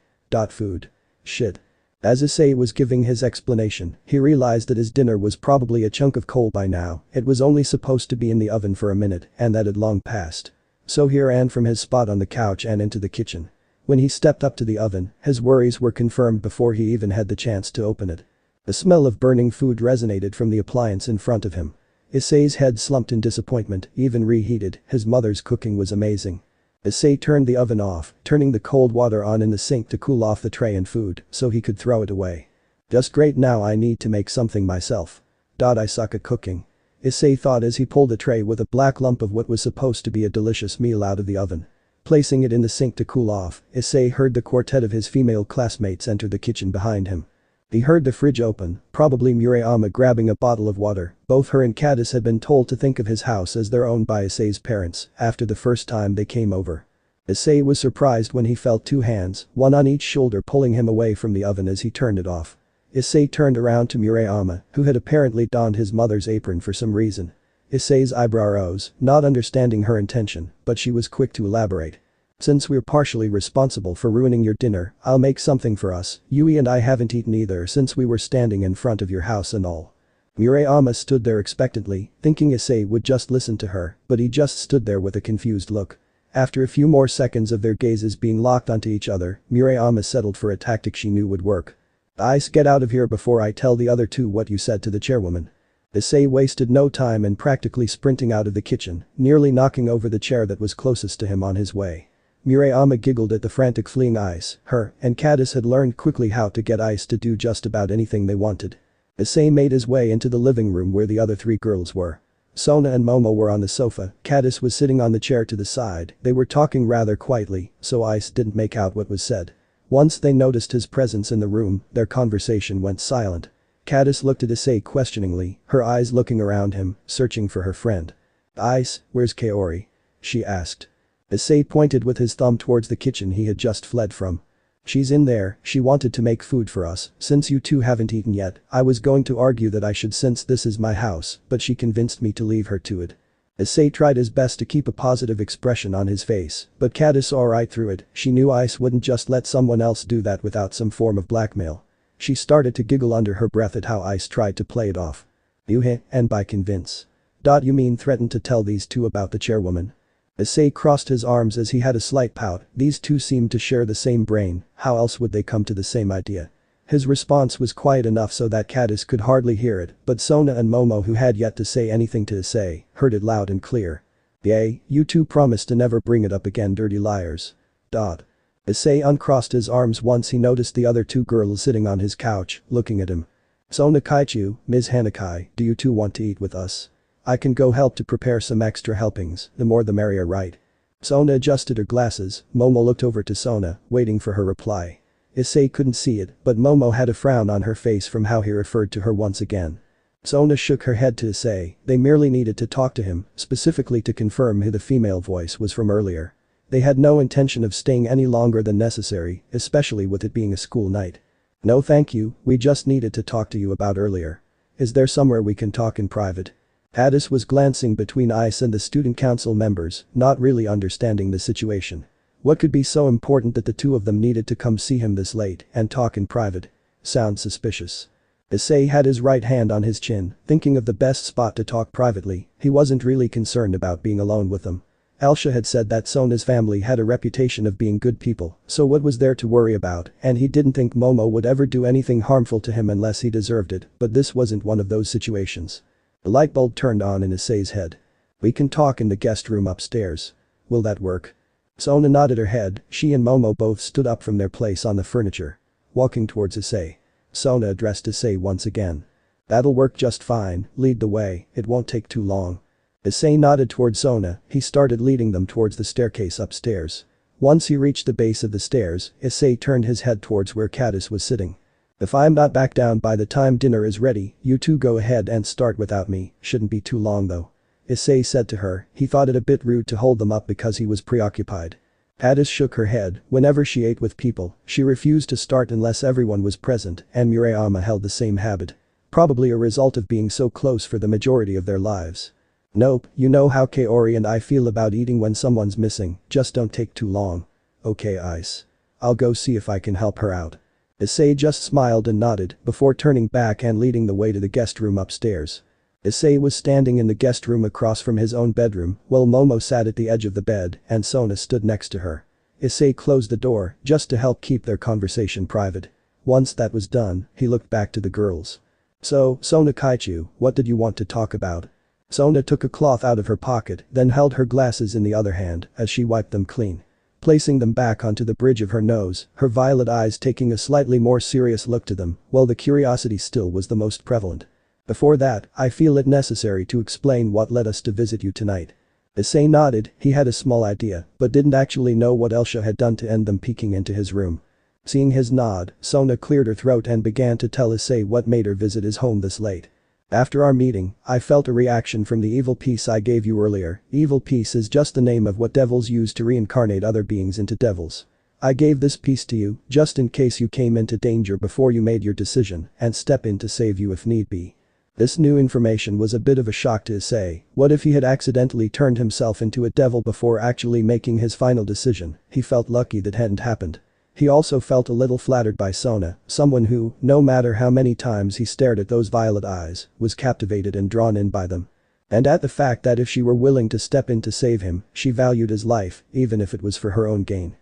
food. Shit. As Issei was giving his explanation, he realized that his dinner was probably a chunk of coal by now, it was only supposed to be in the oven for a minute and that had long passed. So he ran from his spot on the couch and into the kitchen. When he stepped up to the oven, his worries were confirmed before he even had the chance to open it. The smell of burning food resonated from the appliance in front of him. Issei's head slumped in disappointment, even reheated, his mother's cooking was amazing. Issei turned the oven off, turning the cold water on in the sink to cool off the tray and food, so he could throw it away. Just great, now I need to make something myself. I suck at cooking. Issei thought as he pulled a tray with a black lump of what was supposed to be a delicious meal out of the oven. Placing it in the sink to cool off, Issei heard the quartet of his female classmates enter the kitchen behind him. He heard the fridge open, probably Murayama grabbing a bottle of water. Both her and Katase had been told to think of his house as their own by Issei's parents after the first time they came over. Issei was surprised when he felt two hands, one on each shoulder, pulling him away from the oven as he turned it off. Issei turned around to Murayama, who had apparently donned his mother's apron for some reason. Issei's eyebrow rose, not understanding her intention, but she was quick to elaborate. Since we're partially responsible for ruining your dinner, I'll make something for us. Yui and I haven't eaten either since we were standing in front of your house and all. Murayama stood there expectantly, thinking Issei would just listen to her, but he just stood there with a confused look. After a few more seconds of their gazes being locked onto each other, Murayama settled for a tactic she knew would work. Ice, get out of here before I tell the other two what you said to the chairwoman. Issei wasted no time in practically sprinting out of the kitchen, nearly knocking over the chair that was closest to him on his way. Murayama giggled at the frantic fleeing Ice, her, and Katase had learned quickly how to get Ice to do just about anything they wanted. Issei made his way into the living room where the other three girls were. Sona and Momo were on the sofa, Katase was sitting on the chair to the side, they were talking rather quietly, so Ice didn't make out what was said. Once they noticed his presence in the room, their conversation went silent. Katase looked at Issei questioningly, her eyes looking around him, searching for her friend. Ice, where's Kaori? She asked. Issei pointed with his thumb towards the kitchen he had just fled from. She's in there, she wanted to make food for us, since you two haven't eaten yet, I was going to argue that I should since this is my house, but she convinced me to leave her to it. Issei tried his best to keep a positive expression on his face, but Katase saw right through it, she knew Ice wouldn't just let someone else do that without some form of blackmail. She started to giggle under her breath at how Ice tried to play it off. And by convince. You mean threaten to tell these two about the chairwoman? Issei crossed his arms as he had a slight pout, these two seemed to share the same brain, how else would they come to the same idea? His response was quiet enough so that Katase could hardly hear it, but Sona and Momo, who had yet to say anything to Issei, heard it loud and clear. You two promised to never bring it up again, dirty liars. Issei uncrossed his arms once he noticed the other two girls sitting on his couch, looking at him. Sona Kaichu, Ms. Hanakai, do you two want to eat with us? I can go help to prepare some extra helpings, the more the merrier, right? Sona adjusted her glasses, Momo looked over to Sona, waiting for her reply. Issei couldn't see it, but Momo had a frown on her face from how he referred to her once again. Sona shook her head to Issei, they merely needed to talk to him, specifically to confirm who the female voice was from earlier. They had no intention of staying any longer than necessary, especially with it being a school night. No thank you, we just needed to talk to you about earlier. Is there somewhere we can talk in private? Katase was glancing between Ice and the student council members, not really understanding the situation. What could be so important that the two of them needed to come see him this late and talk in private? Sounds suspicious. Issei had his right hand on his chin, thinking of the best spot to talk privately, he wasn't really concerned about being alone with them. Elsha had said that Sona's family had a reputation of being good people, so what was there to worry about, and he didn't think Momo would ever do anything harmful to him unless he deserved it, but this wasn't one of those situations. The light bulb turned on in Issei's head. We can talk in the guest room upstairs. Will that work? Sona nodded her head, she and Momo both stood up from their place on the furniture. Walking towards Issei. Sona addressed Issei once again. That'll work just fine, lead the way, it won't take too long. Issei nodded towards Sona, he started leading them towards the staircase upstairs. Once he reached the base of the stairs, Issei turned his head towards where Katase was sitting. If I'm not back down by the time dinner is ready, you two go ahead and start without me, shouldn't be too long though. Issei said to her, he thought it a bit rude to hold them up because he was preoccupied. Katase shook her head, whenever she ate with people, she refused to start unless everyone was present, and Murayama held the same habit. Probably a result of being so close for the majority of their lives. Nope, you know how Kaori and I feel about eating when someone's missing, just don't take too long. Okay Ice. I'll go see if I can help her out. Issei just smiled and nodded before turning back and leading the way to the guest room upstairs. Issei was standing in the guest room across from his own bedroom, while Momo sat at the edge of the bed and Sona stood next to her. Issei closed the door just to help keep their conversation private. Once that was done, he looked back to the girls. So, Sona Kaichu, what did you want to talk about? Sona took a cloth out of her pocket, then held her glasses in the other hand as she wiped them clean. Placing them back onto the bridge of her nose, her violet eyes taking a slightly more serious look to them, while the curiosity still was the most prevalent. Before that, I feel it necessary to explain what led us to visit you tonight. Issei nodded, he had a small idea, but didn't actually know what Elsha had done to end them peeking into his room. Seeing his nod, Sona cleared her throat and began to tell Issei what made her visit his home this late. After our meeting, I felt a reaction from the evil piece I gave you earlier. Evil piece is just the name of what devils use to reincarnate other beings into devils. I gave this piece to you, just in case you came into danger before you made your decision, and step in to save you if need be. This new information was a bit of a shock to Issei. What if he had accidentally turned himself into a devil before actually making his final decision? He felt lucky that hadn't happened. He also felt a little flattered by Sona, someone who, no matter how many times he stared at those violet eyes, was captivated and drawn in by them. And at the fact that if she were willing to step in to save him, she valued his life, even if it was for her own gain.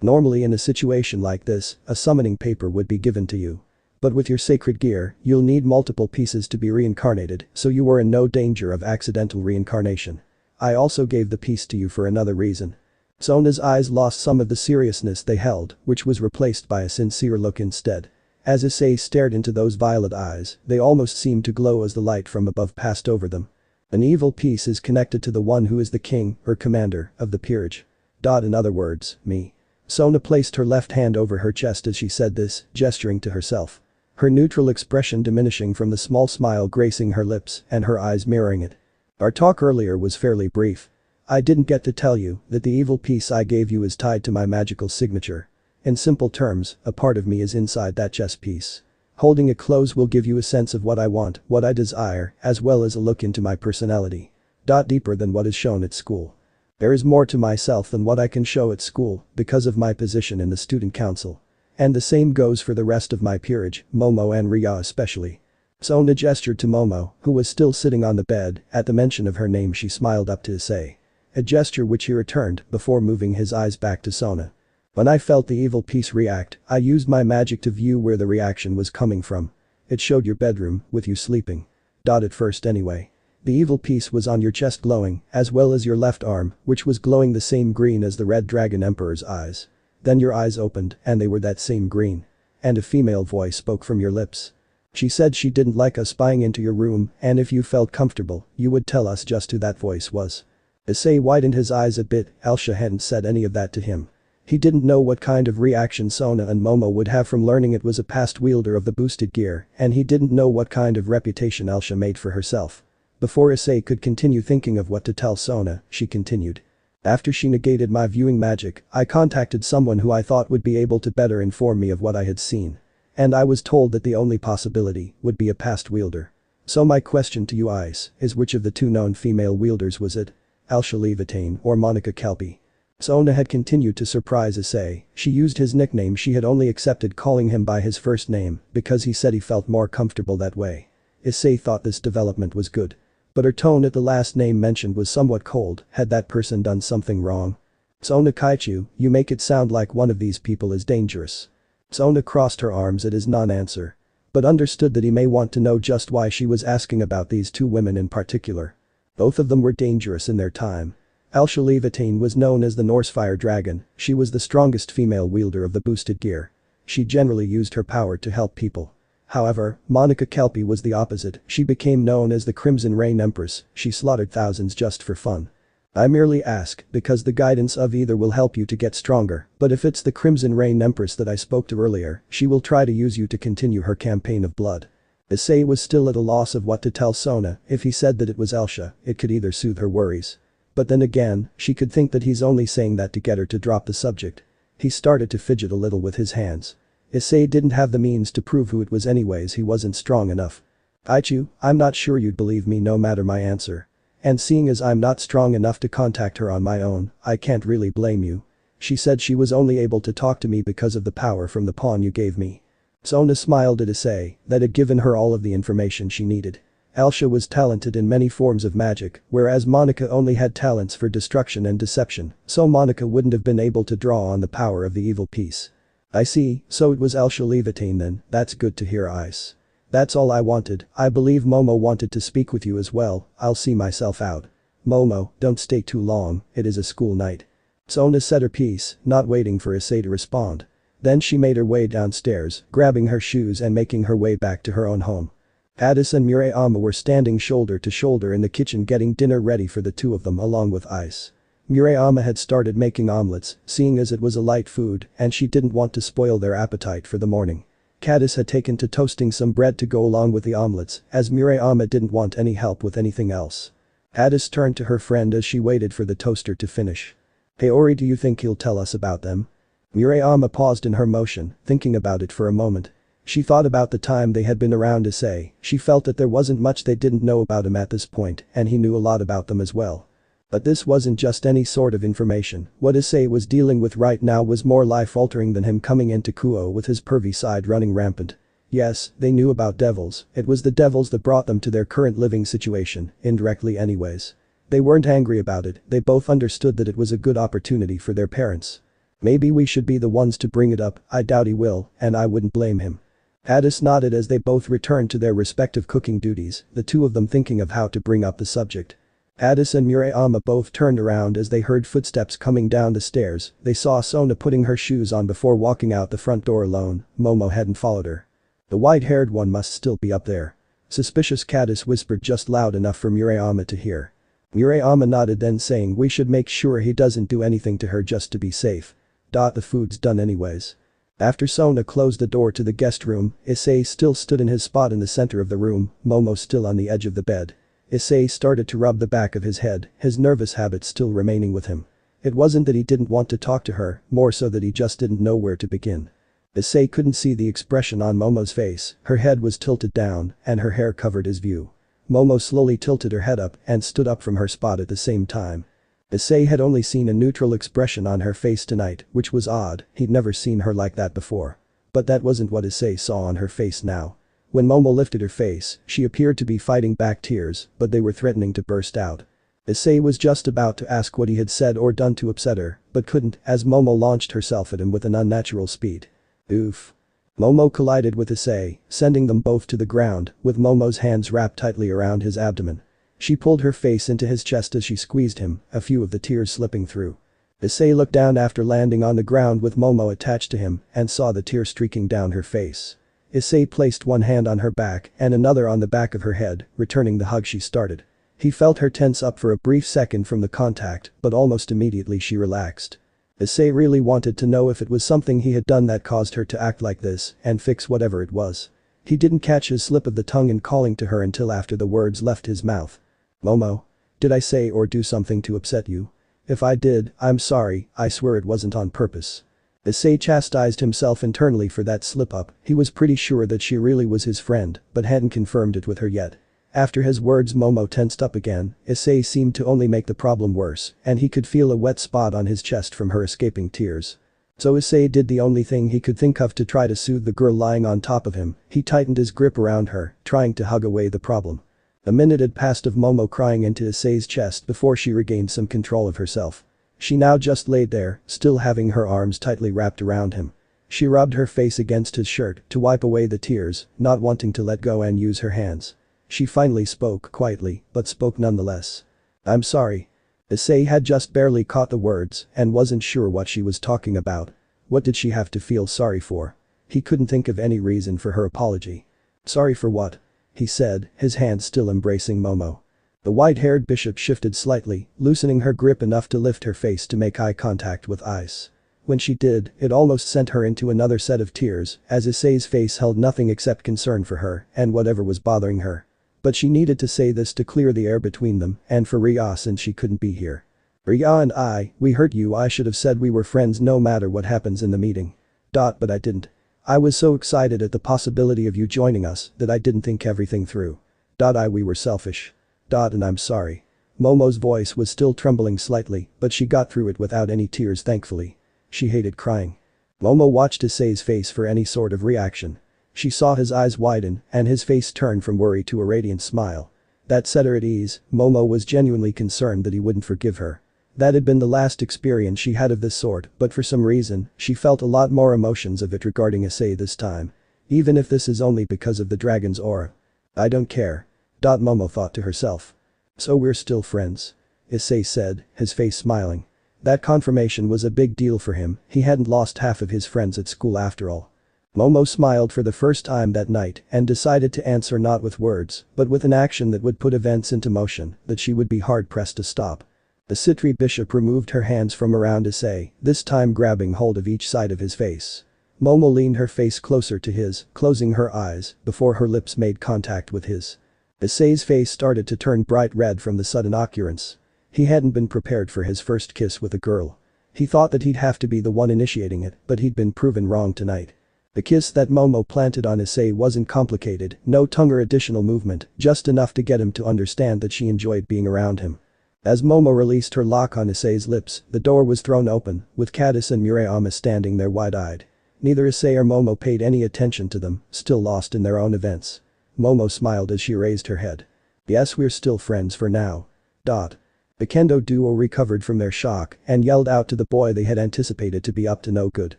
Normally in a situation like this, a summoning paper would be given to you. But with your sacred gear, you'll need multiple pieces to be reincarnated, so you were in no danger of accidental reincarnation. I also gave the piece to you for another reason. Sona's eyes lost some of the seriousness they held, which was replaced by a sincere look instead. As Issei stared into those violet eyes, they almost seemed to glow as the light from above passed over them. An evil piece is connected to the one who is the king, or commander, of the peerage. In other words, me. Sona placed her left hand over her chest as she said this, gesturing to herself. Her neutral expression diminishing from the small smile gracing her lips and her eyes mirroring it. Our talk earlier was fairly brief. I didn't get to tell you that the evil piece I gave you is tied to my magical signature. In simple terms, a part of me is inside that chess piece. Holding it close will give you a sense of what I want, what I desire, as well as a look into my personality. Deeper than what is shown at school. There is more to myself than what I can show at school because of my position in the student council. And the same goes for the rest of my peerage, Momo and Reya especially. Sona gestured to Momo, who was still sitting on the bed. At the mention of her name she smiled up to Issei. A gesture which he returned before moving his eyes back to Sona. When I felt the evil piece react, I used my magic to view where the reaction was coming from. It showed your bedroom, with you sleeping. At first anyway. The evil piece was on your chest glowing, as well as your left arm, which was glowing the same green as the red dragon emperor's eyes. Then your eyes opened, and they were that same green. And a female voice spoke from your lips. She said she didn't like us spying into your room, and if you felt comfortable, you would tell us just who that voice was. Issei widened his eyes a bit. Alsha hadn't said any of that to him. He didn't know what kind of reaction Sona and Momo would have from learning it was a past wielder of the boosted gear, and he didn't know what kind of reputation Alsha made for herself. Before Issei could continue thinking of what to tell Sona, she continued. After she negated my viewing magic, I contacted someone who I thought would be able to better inform me of what I had seen. And I was told that the only possibility would be a past wielder. So my question to you is which of the two known female wielders was it? Alsha Levitain or Monica Kelpie? Sona had continued to surprise Issei. She used his nickname. She had only accepted calling him by his first name because he said he felt more comfortable that way. Issei thought this development was good. But her tone at the last name mentioned was somewhat cold. Had that person done something wrong? Sona Kaichu, you make it sound like one of these people is dangerous. Sona crossed her arms at his non-answer. But understood that he may want to know just why she was asking about these two women in particular. Both of them were dangerous in their time. Alsha Levitain was known as the Norse Fire Dragon. She was the strongest female wielder of the boosted gear. She generally used her power to help people. However, Monica Kelpie was the opposite. She became known as the Crimson Rain Empress. She slaughtered thousands just for fun. I merely ask because the guidance of either will help you to get stronger, but if it's the Crimson Rain Empress that I spoke to earlier, she will try to use you to continue her campaign of blood. Issei was still at a loss of what to tell Sona. If he said that it was Alsha, it could either soothe her worries. But then again, she could think that he's only saying that to get her to drop the subject. He started to fidget a little with his hands. Issei didn't have the means to prove who it was anyways. He wasn't strong enough. Aichu, I'm not sure you'd believe me no matter my answer. And seeing as I'm not strong enough to contact her on my own, I can't really blame you. She said she was only able to talk to me because of the power from the pawn you gave me. Sona smiled at Issei that had given her all of the information she needed. Alsha was talented in many forms of magic, whereas Monica only had talents for destruction and deception, so Monica wouldn't have been able to draw on the power of the evil piece. I see, so it was Alsha Levitain then. That's good to hear, Ice. That's all I wanted. I believe Momo wanted to speak with you as well. I'll see myself out. Momo, don't stay too long, it is a school night. Sona said her piece, not waiting for Issei to respond. Then she made her way downstairs, grabbing her shoes and making her way back to her own home. Addis and Murayama were standing shoulder to shoulder in the kitchen getting dinner ready for the two of them along with Ice. Murayama had started making omelets, seeing as it was a light food and she didn't want to spoil their appetite for the morning. Addis had taken to toasting some bread to go along with the omelets, as Murayama didn't want any help with anything else. Addis turned to her friend as she waited for the toaster to finish. Hey Ori, do you think he'll tell us about them? Murayama paused in her motion, thinking about it for a moment. She thought about the time they had been around Issei. She felt that there wasn't much they didn't know about him at this point, and he knew a lot about them as well. But this wasn't just any sort of information. What Issei was dealing with right now was more life-altering than him coming into Kuo with his pervy side running rampant. Yes, they knew about devils. It was the devils that brought them to their current living situation, indirectly anyways. They weren't angry about it, they both understood that it was a good opportunity for their parents. Maybe we should be the ones to bring it up. I doubt he will, and I wouldn't blame him. Addis nodded as they both returned to their respective cooking duties, the two of them thinking of how to bring up the subject. Addis and Murayama both turned around as they heard footsteps coming down the stairs. They saw Sona putting her shoes on before walking out the front door alone. Momo hadn't followed her. The white-haired one must still be up there. Suspicious, Addis whispered just loud enough for Murayama to hear. Murayama nodded, then saying, we should make sure he doesn't do anything to her just to be safe. The food's done anyways. After Sona closed the door to the guest room, Issei still stood in his spot in the center of the room, Momo still on the edge of the bed. Issei started to rub the back of his head, his nervous habit still remaining with him. It wasn't that he didn't want to talk to her, more so that he just didn't know where to begin. Issei couldn't see the expression on Momo's face, her head was tilted down, and her hair covered his view. Momo slowly tilted her head up and stood up from her spot at the same time. Issei had only seen a neutral expression on her face tonight, which was odd, he'd never seen her like that before. But that wasn't what Issei saw on her face now. When Momo lifted her face, she appeared to be fighting back tears, but they were threatening to burst out. Issei was just about to ask what he had said or done to upset her, but couldn't as Momo launched herself at him with an unnatural speed. Oof. Momo collided with Issei, sending them both to the ground, with Momo's hands wrapped tightly around his abdomen. She pulled her face into his chest as she squeezed him, a few of the tears slipping through. Issei looked down after landing on the ground with Momo attached to him and saw the tears streaking down her face. Issei placed one hand on her back and another on the back of her head, returning the hug she started. He felt her tense up for a brief second from the contact, but almost immediately she relaxed. Issei really wanted to know if it was something he had done that caused her to act like this and fix whatever it was. He didn't catch his slip of the tongue in calling to her until after the words left his mouth. Momo? Did I say or do something to upset you? If I did, I'm sorry, I swear it wasn't on purpose. Issei chastised himself internally for that slip-up, he was pretty sure that she really was his friend, but hadn't confirmed it with her yet. After his words, Momo tensed up again. Issei seemed to only make the problem worse, and he could feel a wet spot on his chest from her escaping tears. So Issei did the only thing he could think of to try to soothe the girl lying on top of him, he tightened his grip around her, trying to hug away the problem. A minute had passed of Momo crying into Issei's chest before she regained some control of herself. She now just laid there, still having her arms tightly wrapped around him. She rubbed her face against his shirt to wipe away the tears, not wanting to let go and use her hands. She finally spoke quietly, but spoke nonetheless. I'm sorry. Issei had just barely caught the words and wasn't sure what she was talking about. What did she have to feel sorry for? He couldn't think of any reason for her apology. Sorry for what? He said, his hand still embracing Momo. The white-haired bishop shifted slightly, loosening her grip enough to lift her face to make eye contact with Ice. When she did, it almost sent her into another set of tears, as Issei's face held nothing except concern for her and whatever was bothering her. But she needed to say this to clear the air between them and for Reya since she couldn't be here. Reya and we hurt you. I should have said we were friends no matter what happens in the meeting. But I didn't. I was so excited at the possibility of you joining us that I didn't think everything through. We were selfish. And I'm sorry. Momo's voice was still trembling slightly, but she got through it without any tears thankfully. She hated crying. Momo watched Issei's face for any sort of reaction. She saw his eyes widen and his face turn from worry to a radiant smile. That set her at ease. Momo was genuinely concerned that he wouldn't forgive her. That had been the last experience she had of this sort, but for some reason, she felt a lot more emotions of it regarding Issei this time. Even if this is only because of the dragon's aura. I don't care. Momo thought to herself. So we're still friends? Issei said, his face smiling. That confirmation was a big deal for him, he hadn't lost half of his friends at school after all. Momo smiled for the first time that night and decided to answer not with words, but with an action that would put events into motion that she would be hard-pressed to stop. The Citri bishop removed her hands from around Issei, this time grabbing hold of each side of his face. Momo leaned her face closer to his, closing her eyes before her lips made contact with his. Issei's face started to turn bright red from the sudden occurrence. He hadn't been prepared for his first kiss with a girl. He thought that he'd have to be the one initiating it, but he'd been proven wrong tonight. The kiss that Momo planted on Issei wasn't complicated, no tongue or additional movement, just enough to get him to understand that she enjoyed being around him. As Momo released her lock on Issei's lips, the door was thrown open, with Katase and Murayama standing there wide-eyed. Neither Issei or Momo paid any attention to them, still lost in their own events. Momo smiled as she raised her head. Yes, we're still friends for now. The kendo duo recovered from their shock and yelled out to the boy they had anticipated to be up to no good.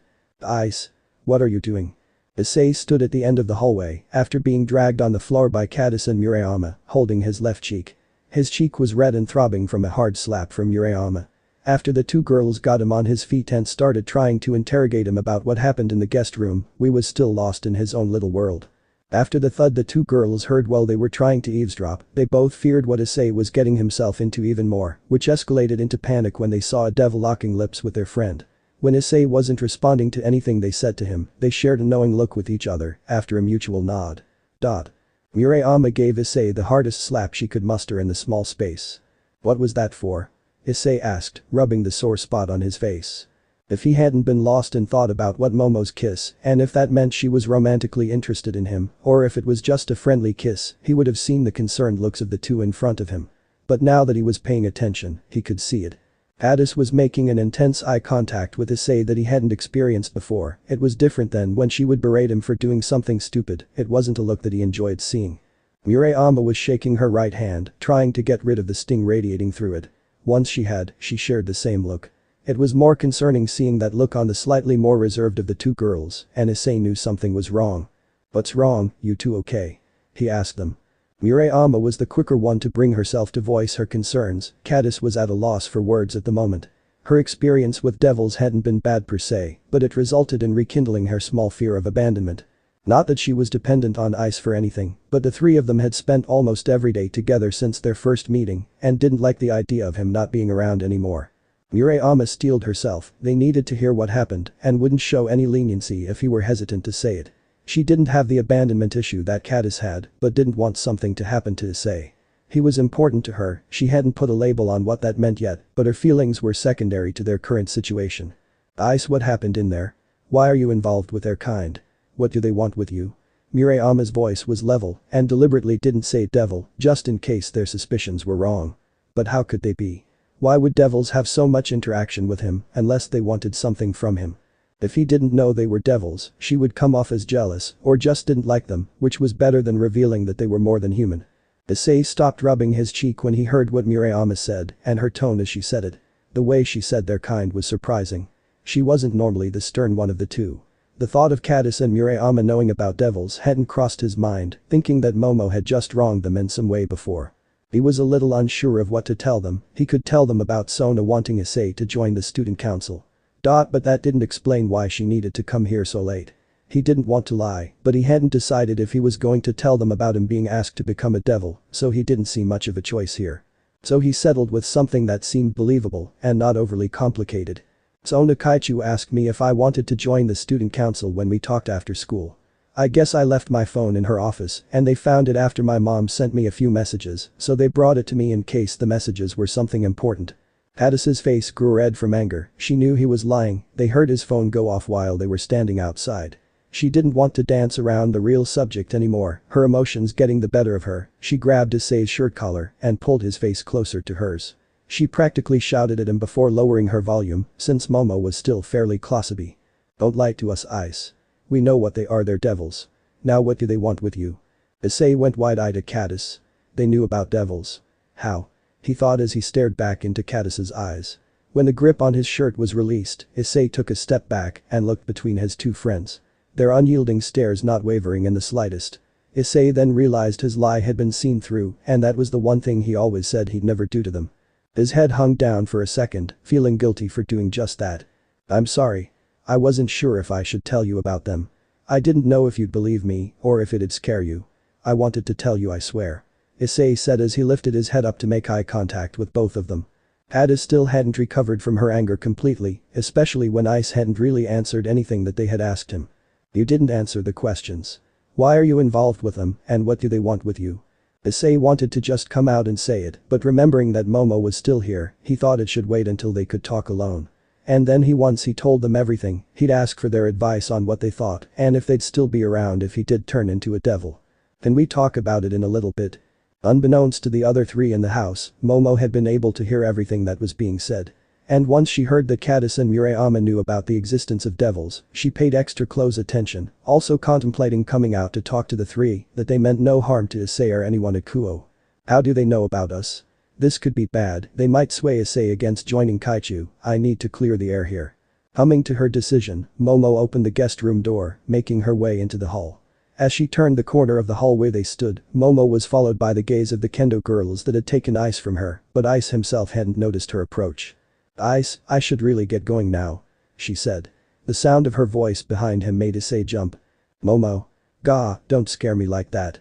Ice. What are you doing? Issei stood at the end of the hallway after being dragged on the floor by Katase and Murayama, holding his left cheek. His cheek was red and throbbing from a hard slap from Murayama. After the two girls got him on his feet and started trying to interrogate him about what happened in the guest room, he was still lost in his own little world. After the thud the two girls heard while they were trying to eavesdrop, they both feared what Issei was getting himself into even more, which escalated into panic when they saw a devil locking lips with their friend. When Issei wasn't responding to anything they said to him, they shared a knowing look with each other, after a mutual nod. Murayama gave Issei the hardest slap she could muster in the small space. What was that for? Issei asked, rubbing the sore spot on his face. If he hadn't been lost in thought about what Momo's kiss, and if that meant she was romantically interested in him, or if it was just a friendly kiss, he would have seen the concerned looks of the two in front of him. But now that he was paying attention, he could see it. Katase was making an intense eye contact with Issei that he hadn't experienced before. It was different than when she would berate him for doing something stupid. It wasn't a look that he enjoyed seeing. Murayama was shaking her right hand, trying to get rid of the sting radiating through it. Once she shared the same look. It was more concerning seeing that look on the slightly more reserved of the two girls, and Issei knew something was wrong. What's wrong, you two okay? He asked them. Murayama was the quicker one to bring herself to voice her concerns. Katase was at a loss for words at the moment. Her experience with devils hadn't been bad per se, but it resulted in rekindling her small fear of abandonment. Not that she was dependent on Ice for anything, but the three of them had spent almost every day together since their first meeting and didn't like the idea of him not being around anymore. Murayama steeled herself, they needed to hear what happened and wouldn't show any leniency if he were hesitant to say it. She didn't have the abandonment issue that Katase had, but didn't want something to happen to Issei. He was important to her, she hadn't put a label on what that meant yet, but her feelings were secondary to their current situation. Ice, what happened in there? Why are you involved with their kind? What do they want with you? Murayama's voice was level and deliberately didn't say devil, just in case their suspicions were wrong. But how could they be? Why would devils have so much interaction with him unless they wanted something from him? If he didn't know they were devils, she would come off as jealous or just didn't like them, which was better than revealing that they were more than human. Issei stopped rubbing his cheek when he heard what Murayama said and her tone as she said it. The way she said their kind was surprising. She wasn't normally the stern one of the two. The thought of Katase and Murayama knowing about devils hadn't crossed his mind, thinking that Momo had just wronged them in some way before. He was a little unsure of what to tell them. He could tell them about Sona wanting Issei to join the student council. But that didn't explain why she needed to come here so late. He didn't want to lie, but he hadn't decided if he was going to tell them about him being asked to become a devil, so he didn't see much of a choice here. So he settled with something that seemed believable and not overly complicated. Sona Kaichu asked me if I wanted to join the student council when we talked after school. I guess I left my phone in her office and they found it after my mom sent me a few messages, so they brought it to me in case the messages were something important. Katase's face grew red from anger, she knew he was lying, they heard his phone go off while they were standing outside. She didn't want to dance around the real subject anymore, her emotions getting the better of her, she grabbed Issei's shirt collar and pulled his face closer to hers. She practically shouted at him before lowering her volume, since Momo was still fairly closeted. Don't lie to us, Ice. We know what they are, they're devils. Now what do they want with you? Issei went wide-eyed at Katase. They knew about devils. How? He thought as he stared back into Katase's eyes. When the grip on his shirt was released, Issei took a step back and looked between his two friends. Their unyielding stares not wavering in the slightest. Issei then realized his lie had been seen through and that was the one thing he always said he'd never do to them. His head hung down for a second, feeling guilty for doing just that. I'm sorry. I wasn't sure if I should tell you about them. I didn't know if you'd believe me or if it'd scare you. I wanted to tell you, I swear. Issei said as he lifted his head up to make eye contact with both of them. Katase still hadn't recovered from her anger completely, especially when Ice hadn't really answered anything that they had asked him. You didn't answer the questions. Why are you involved with them and what do they want with you? Issei wanted to just come out and say it, but remembering that Momo was still here, he thought it should wait until they could talk alone. And then once he told them everything, he'd ask for their advice on what they thought and if they'd still be around if he did turn into a devil. Can we talk about it in a little bit? Unbeknownst to the other three in the house, Momo had been able to hear everything that was being said. And once she heard that Katase and Murayama knew about the existence of devils, she paid extra close attention, also contemplating coming out to talk to the three that they meant no harm to Issei or anyone at Kuo. How do they know about us? This could be bad, they might sway Issei against joining Kaichu, I need to clear the air here. Humming to her decision, Momo opened the guest room door, making her way into the hall. As she turned the corner of the hall where they stood, Momo was followed by the gaze of the kendo girls that had taken Ice from her, but Ice himself hadn't noticed her approach. Ice, I should really get going now. She said. The sound of her voice behind him made Issei jump. Momo. Gah, don't scare me like that.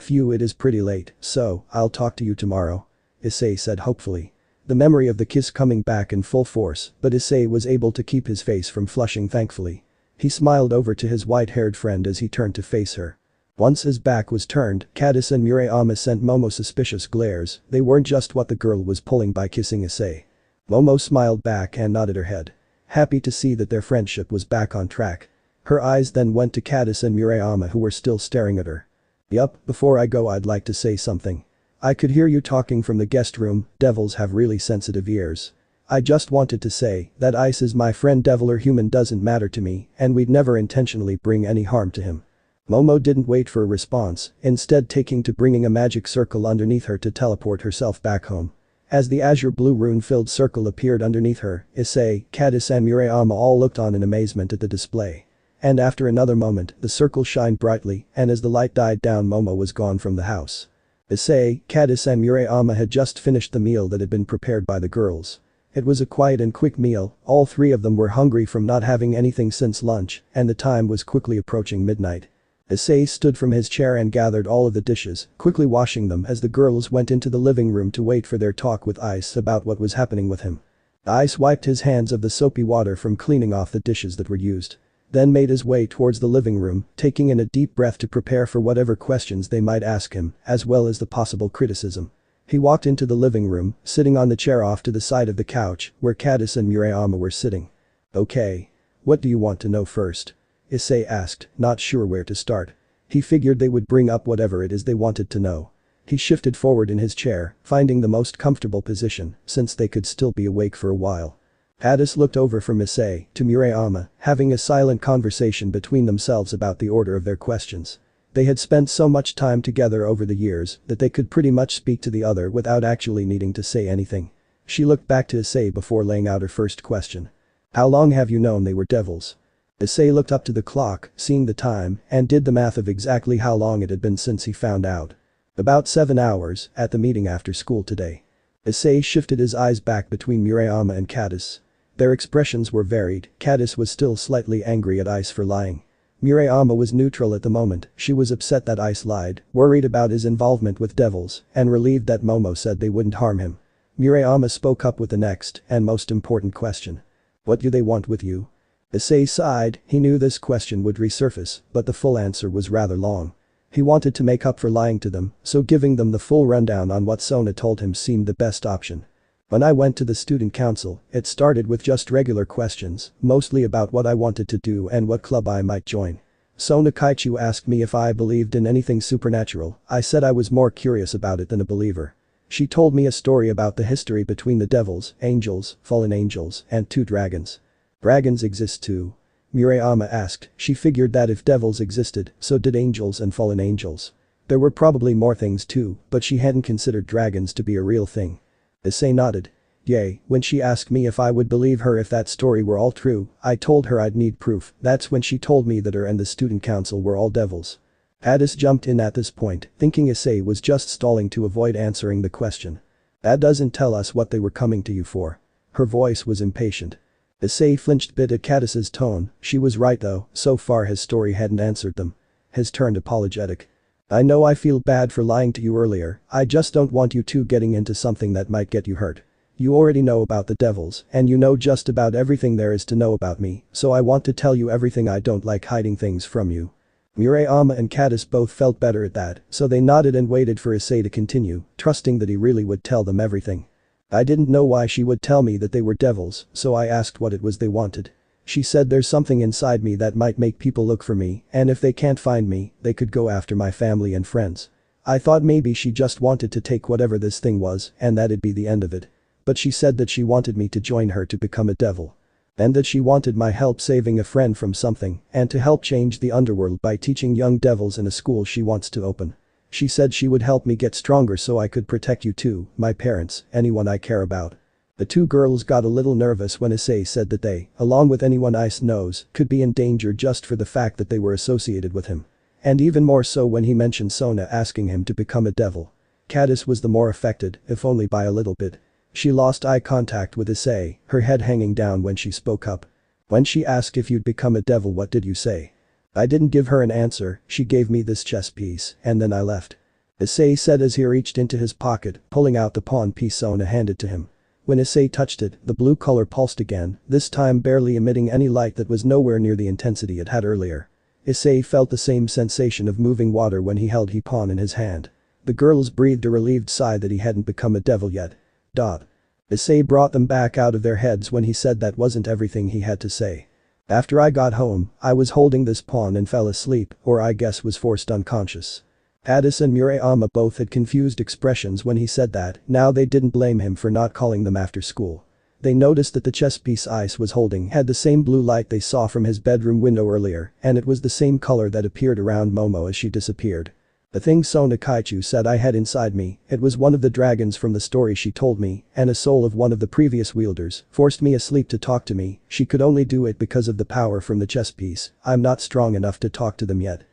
Phew, it is pretty late, so, I'll talk to you tomorrow. Issei said hopefully. The memory of the kiss coming back in full force, but Issei was able to keep his face from flushing thankfully. He smiled over to his white-haired friend as he turned to face her. Once his back was turned, Katase and Murayama sent Momo suspicious glares, they weren't just what the girl was pulling by kissing Issei. Momo smiled back and nodded her head. Happy to see that their friendship was back on track. Her eyes then went to Katase and Murayama who were still staring at her. Yup, before I go I'd like to say something. I could hear you talking from the guest room, devils have really sensitive ears. I just wanted to say that Ice is my friend, devil or human doesn't matter to me and we'd never intentionally bring any harm to him. Momo didn't wait for a response, instead taking to bringing a magic circle underneath her to teleport herself back home. As the azure blue rune-filled circle appeared underneath her, Issei, Katase and Murayama all looked on in amazement at the display. And after another moment, the circle shined brightly and as the light died down Momo was gone from the house. Issei, Katase and Murayama had just finished the meal that had been prepared by the girls. It was a quiet and quick meal, all three of them were hungry from not having anything since lunch, and the time was quickly approaching midnight. Issei stood from his chair and gathered all of the dishes, quickly washing them as the girls went into the living room to wait for their talk with Ice about what was happening with him. Ice wiped his hands of the soapy water from cleaning off the dishes that were used. Then made his way towards the living room, taking in a deep breath to prepare for whatever questions they might ask him, as well as the possible criticism. He walked into the living room, sitting on the chair off to the side of the couch, where Katase and Murayama were sitting. Okay. What do you want to know first? Issei asked, not sure where to start. He figured they would bring up whatever it is they wanted to know. He shifted forward in his chair, finding the most comfortable position, since they could still be awake for a while. Katase looked over from Issei to Murayama, having a silent conversation between themselves about the order of their questions. They had spent so much time together over the years that they could pretty much speak to the other without actually needing to say anything. She looked back to Issei before laying out her first question. How long have you known they were devils? Issei looked up to the clock, seeing the time, and did the math of exactly how long it had been since he found out. About 7 hours, at the meeting after school today. Issei shifted his eyes back between Murayama and Katase. Their expressions were varied, Katase was still slightly angry at Ice for lying. Murayama was neutral at the moment, she was upset that Ice lied, worried about his involvement with devils, and relieved that Momo said they wouldn't harm him. Murayama spoke up with the next, and most important question. What do they want with you? Issei sighed, he knew this question would resurface, but the full answer was rather long. He wanted to make up for lying to them, so giving them the full rundown on what Sona told him seemed the best option. When I went to the student council, it started with just regular questions, mostly about what I wanted to do and what club I might join. Sona Kaichu asked me if I believed in anything supernatural, I said I was more curious about it than a believer. She told me a story about the history between the devils, angels, fallen angels, and 2 dragons. Dragons exist too? Murayama asked, she figured that if devils existed, so did angels and fallen angels. There were probably more things too, but she hadn't considered dragons to be a real thing. Issei nodded. Yay, when she asked me if I would believe her if that story were all true, I told her I'd need proof, that's when she told me that her and the student council were all devils. Katase jumped in at this point, thinking Issei was just stalling to avoid answering the question. That doesn't tell us what they were coming to you for. Her voice was impatient. Issei flinched a bit at Katase's tone, she was right though, so far his story hadn't answered them. His turned apologetic. I know I feel bad for lying to you earlier, I just don't want you two getting into something that might get you hurt. You already know about the devils, and you know just about everything there is to know about me, so I want to tell you everything. I don't like hiding things from you. Murayama and Katase both felt better at that, so they nodded and waited for Issei to continue, trusting that he really would tell them everything. I didn't know why she would tell me that they were devils, so I asked what it was they wanted. She said there's something inside me that might make people look for me, and if they can't find me, they could go after my family and friends. I thought maybe she just wanted to take whatever this thing was, and that'd be the end of it. But she said that she wanted me to join her to become a devil. And that she wanted my help saving a friend from something, and to help change the underworld by teaching young devils in a school she wants to open. She said she would help me get stronger so I could protect you too, my parents, anyone I care about. The two girls got a little nervous when Issei said that they, along with anyone Ice knows, could be in danger just for the fact that they were associated with him. And even more so when he mentioned Sona asking him to become a devil. Katase was the more affected, if only by a little bit. She lost eye contact with Issei, her head hanging down when she spoke up. When she asked if you'd become a devil, what did you say? I didn't give her an answer, she gave me this chess piece, and then I left. Issei said as he reached into his pocket, pulling out the pawn piece Sona handed to him. When Issei touched it, the blue color pulsed again, this time barely emitting any light that was nowhere near the intensity it had earlier. Issei felt the same sensation of moving water when he held the pawn in his hand. The girls breathed a relieved sigh that he hadn't become a devil yet. Issei brought them back out of their heads when he said that wasn't everything he had to say. After I got home, I was holding this pawn and fell asleep, or I guess was forced unconscious. Katase and Murayama both had confused expressions when he said that, now they didn't blame him for not calling them after school. They noticed that the chess piece Ice was holding had the same blue light they saw from his bedroom window earlier, and it was the same color that appeared around Momo as she disappeared. The thing Sona said I had inside me, it was one of the dragons from the story she told me, and a soul of one of the previous wielders, forced me asleep to talk to me, she could only do it because of the power from the chess piece, I'm not strong enough to talk to them yet.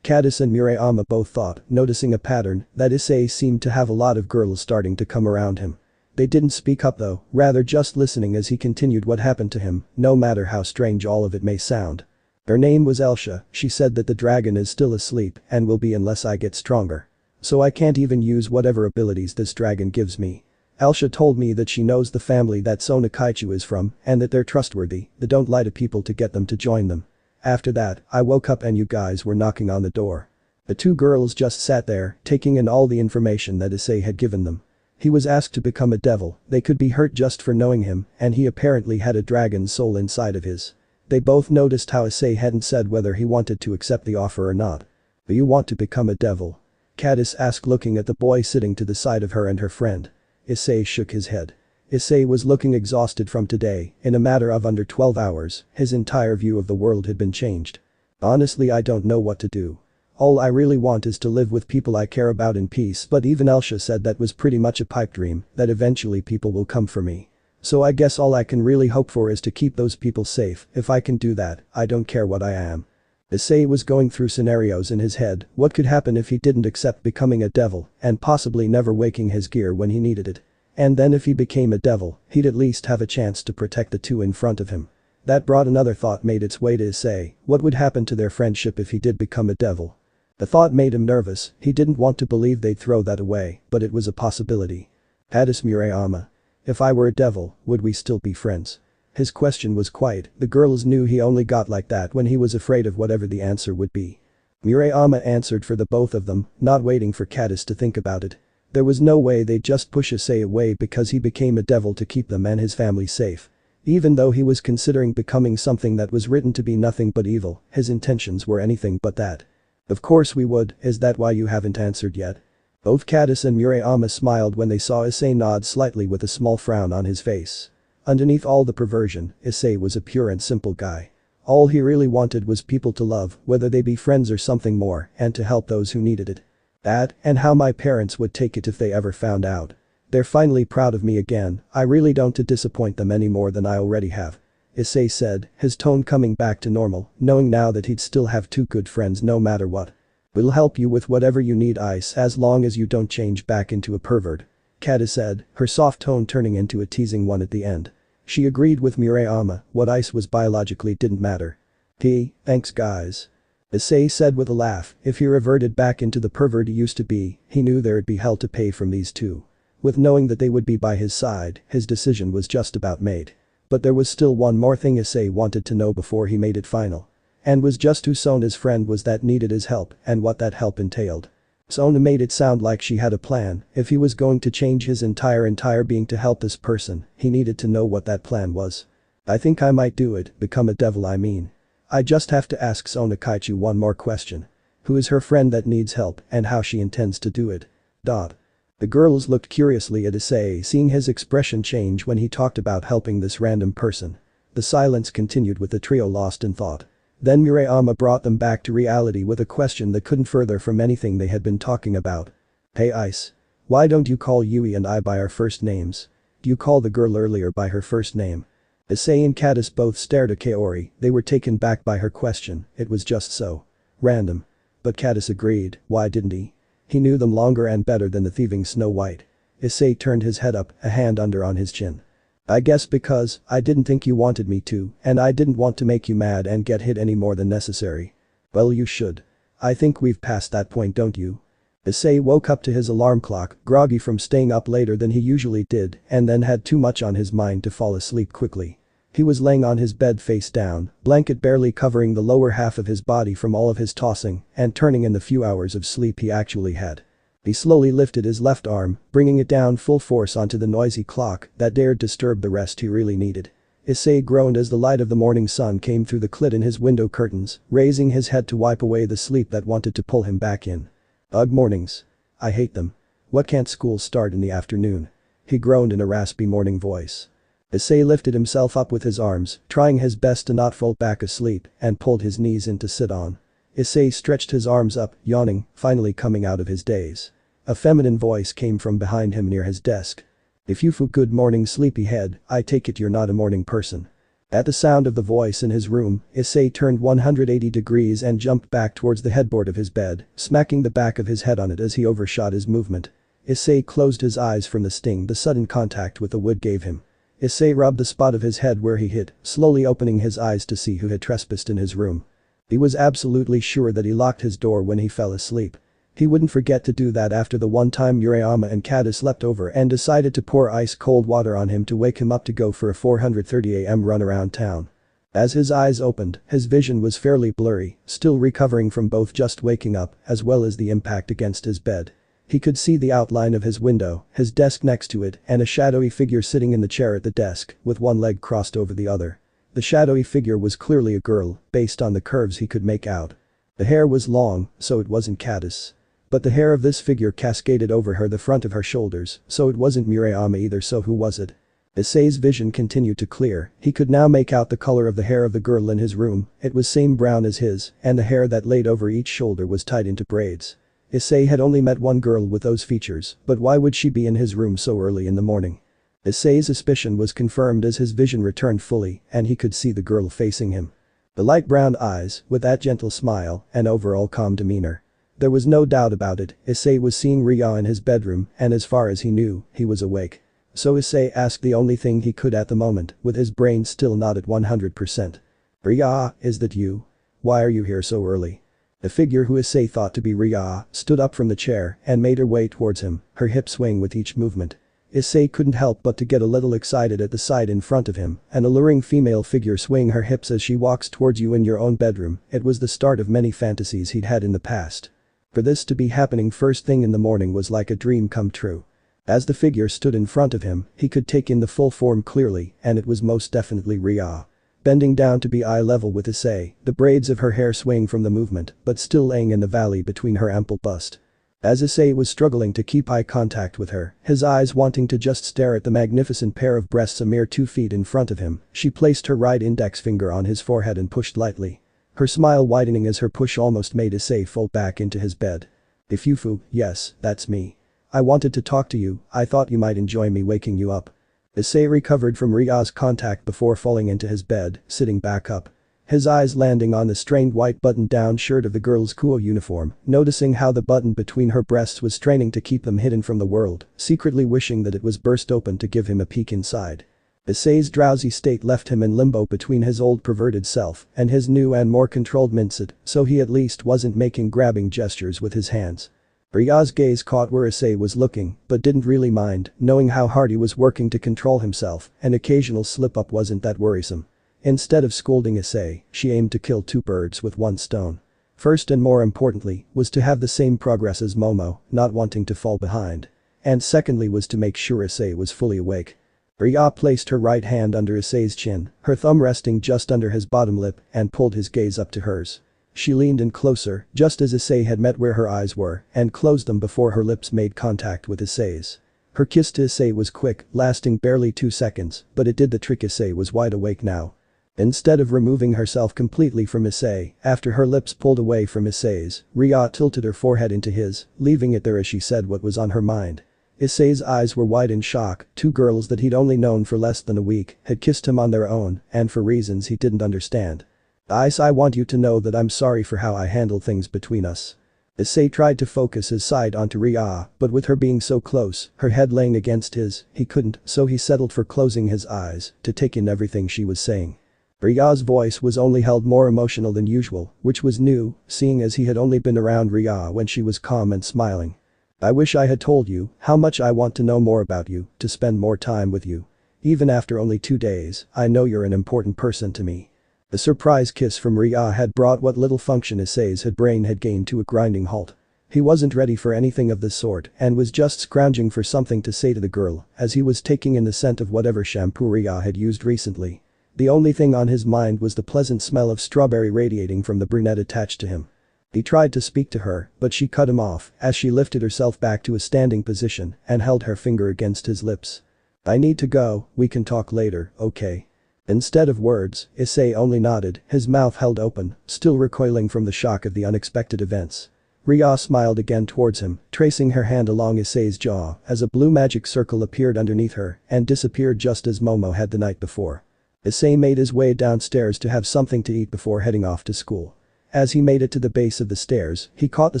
Katase and Murayama both thought, noticing a pattern, that Issei seemed to have a lot of girls starting to come around him. They didn't speak up though, rather just listening as he continued what happened to him, no matter how strange all of it may sound. Her name was Elsha, she said that the dragon is still asleep and will be unless I get stronger. So I can't even use whatever abilities this dragon gives me. Elsha told me that she knows the family that Sona is from and that they're trustworthy, they don't lie to people to get them to join them. After that, I woke up and you guys were knocking on the door. The two girls just sat there, taking in all the information that Issei had given them. He was asked to become a devil, they could be hurt just for knowing him, and he apparently had a dragon's soul inside of his. They both noticed how Issei hadn't said whether he wanted to accept the offer or not. Do you want to become a devil? Katase asked, looking at the boy sitting to the side of her and her friend. Issei shook his head. Issei was looking exhausted from today, in a matter of under 12 hours, his entire view of the world had been changed. Honestly, I don't know what to do. All I really want is to live with people I care about in peace, but even Elsha said that was pretty much a pipe dream, that eventually people will come for me. So I guess all I can really hope for is to keep those people safe, if I can do that, I don't care what I am. Issei was going through scenarios in his head, what could happen if he didn't accept becoming a devil, and possibly never waking his gear when he needed it. And then if he became a devil, he'd at least have a chance to protect the two in front of him. That brought another thought made its way to Issei, what would happen to their friendship if he did become a devil? The thought made him nervous, he didn't want to believe they'd throw that away, but it was a possibility. Katase Murayama. If I were a devil, would we still be friends? His question was quiet, the girls knew he only got like that when he was afraid of whatever the answer would be. Murayama answered for the both of them, not waiting for Katase to think about it. There was no way they'd just push Issei away because he became a devil to keep them and his family safe. Even though he was considering becoming something that was written to be nothing but evil, his intentions were anything but that. Of course we would, is that why you haven't answered yet? Both Katase and Murayama smiled when they saw Issei nod slightly with a small frown on his face. Underneath all the perversion, Issei was a pure and simple guy. All he really wanted was people to love, whether they be friends or something more, and to help those who needed it. That, and how my parents would take it if they ever found out. They're finally proud of me again, I really don't disappoint them any more than I already have. Issei said, his tone coming back to normal, knowing now that he'd still have two good friends no matter what. We'll help you with whatever you need, Ice, as long as you don't change back into a pervert. Katase said, her soft tone turning into a teasing one at the end. She agreed with Murayama, what Ice was biologically didn't matter. Thanks guys. Issei said with a laugh, if he reverted back into the pervert he used to be, he knew there'd be hell to pay from these two. With knowing that they would be by his side, his decision was just about made. But there was still one more thing Issei wanted to know before he made it final. And was just who Sona's friend was that needed his help and what that help entailed. Sona made it sound like she had a plan. If he was going to change his entire being to help this person, he needed to know what that plan was. I think I might do it, become a devil I mean. I just have to ask Sona Kaichu one more question. Who is her friend that needs help and how she intends to do it? The girls looked curiously at Issei, seeing his expression change when he talked about helping this random person. The silence continued with the trio lost in thought. Then Murayama brought them back to reality with a question that couldn't further from anything they had been talking about. Hey Ice. Why don't you call Yui and I by our first names? You called the girl earlier by her first name. Issei and Katase both stared at Kaori, they were taken back by her question, it was just so random. But Katase agreed, why didn't he? He knew them longer and better than the thieving Snow White. Issei turned his head up, a hand under on his chin. I guess because I didn't think you wanted me to, and I didn't want to make you mad and get hit any more than necessary. Well you should. I think we've passed that point don't you? Issei woke up to his alarm clock, groggy from staying up later than he usually did and then had too much on his mind to fall asleep quickly. He was laying on his bed face down, blanket barely covering the lower half of his body from all of his tossing and turning in the few hours of sleep he actually had. He slowly lifted his left arm, bringing it down full force onto the noisy clock that dared disturb the rest he really needed. Issei groaned as the light of the morning sun came through the clit in his window curtains, raising his head to wipe away the sleep that wanted to pull him back in. Ugh mornings. I hate them. What can't school start in the afternoon? He groaned in a raspy morning voice. Issei lifted himself up with his arms, trying his best to not fall back asleep, and pulled his knees in to sit on. Issei stretched his arms up, yawning, finally coming out of his daze. A feminine voice came from behind him near his desk. If you foo good morning sleepyhead, I take it you're not a morning person. At the sound of the voice in his room, Issei turned 180 degrees and jumped back towards the headboard of his bed, smacking the back of his head on it as he overshot his movement. Issei closed his eyes from the sting the sudden contact with the wood gave him. Issei rubbed the spot of his head where he hit, slowly opening his eyes to see who had trespassed in his room. He was absolutely sure that he locked his door when he fell asleep. He wouldn't forget to do that after the one time Murayama and Katase slept over and decided to pour ice cold water on him to wake him up to go for a 4:30 am run around town. As his eyes opened, his vision was fairly blurry, still recovering from both just waking up as well as the impact against his bed. He could see the outline of his window, his desk next to it, and a shadowy figure sitting in the chair at the desk, with one leg crossed over the other. The shadowy figure was clearly a girl, based on the curves he could make out. The hair was long, so it wasn't Katase. But the hair of this figure cascaded over the front of her shoulders, so it wasn't Murayama either so who was it? Issei's vision continued to clear, he could now make out the color of the hair of the girl in his room, it was same brown as his, and the hair that laid over each shoulder was tied into braids. Issei had only met one girl with those features, but why would she be in his room so early in the morning? Issei's suspicion was confirmed as his vision returned fully and he could see the girl facing him. The light brown eyes, with that gentle smile, and overall calm demeanor. There was no doubt about it, Issei was seeing Reya in his bedroom and as far as he knew, he was awake. So Issei asked the only thing he could at the moment, with his brain still not at 100%. Reya, is that you? Why are you here so early? The figure who Issei thought to be Reya stood up from the chair and made her way towards him, her hips swaying with each movement. Issei couldn't help but to get a little excited at the sight in front of him, an alluring female figure swaying her hips as she walks towards you in your own bedroom, it was the start of many fantasies he'd had in the past. For this to be happening first thing in the morning was like a dream come true. As the figure stood in front of him, he could take in the full form clearly and it was most definitely Reya. Bending down to be eye level with Issei, the braids of her hair swaying from the movement but still laying in the valley between her ample bust. As Issei was struggling to keep eye contact with her, his eyes wanting to just stare at the magnificent pair of breasts a mere 2 feet in front of him, she placed her right index finger on his forehead and pushed lightly. Her smile widening as her push almost made Issei fall back into his bed. Ifufu, yes, that's me. I wanted to talk to you, I thought you might enjoy me waking you up. Issei recovered from Reya's contact before falling into his bed, sitting back up. His eyes landing on the strained white button-down shirt of the girl's cool uniform, noticing how the button between her breasts was straining to keep them hidden from the world, secretly wishing that it was burst open to give him a peek inside. Issei's drowsy state left him in limbo between his old perverted self and his new and more controlled mindset, so he at least wasn't making grabbing gestures with his hands. Reya's gaze caught where Issei was looking, but didn't really mind, knowing how hard he was working to control himself, an occasional slip-up wasn't that worrisome. Instead of scolding Issei, she aimed to kill 2 birds with 1 stone. First and more importantly, was to have the same progress as Momo, not wanting to fall behind. And secondly was to make sure Issei was fully awake. Reya placed her right hand under Issei's chin, her thumb resting just under his bottom lip, and pulled his gaze up to hers. She leaned in closer, just as Issei had met where her eyes were, and closed them before her lips made contact with Issei's. Her kiss to Issei was quick, lasting barely 2 seconds, but it did the trick. Issei was wide awake now. Instead of removing herself completely from Issei, after her lips pulled away from Issei's, Reya tilted her forehead into his, leaving it there as she said what was on her mind. Issei's eyes were wide in shock, 2 girls that he'd only known for less than a week had kissed him on their own, and for reasons he didn't understand. I want you to know that I'm sorry for how I handled things between us. Issei tried to focus his sight onto Reya, but with her being so close, her head laying against his, he couldn't, so he settled for closing his eyes to take in everything she was saying. Reya's voice was only held more emotional than usual, which was new, seeing as he had only been around Reya when she was calm and smiling. I wish I had told you how much I want to know more about you, to spend more time with you. Even after only 2 days, I know you're an important person to me. The surprise kiss from Reya had brought what little function Issei's brain had gained to a grinding halt. He wasn't ready for anything of the sort and was just scrounging for something to say to the girl as he was taking in the scent of whatever shampoo Reya had used recently. The only thing on his mind was the pleasant smell of strawberry radiating from the brunette attached to him. He tried to speak to her, but she cut him off as she lifted herself back to a standing position and held her finger against his lips. I need to go, we can talk later, okay? Instead of words, Issei only nodded, his mouth held open, still recoiling from the shock of the unexpected events. Reya smiled again towards him, tracing her hand along Issei's jaw as a blue magic circle appeared underneath her and disappeared just as Momo had the night before. Issei made his way downstairs to have something to eat before heading off to school. As he made it to the base of the stairs, he caught the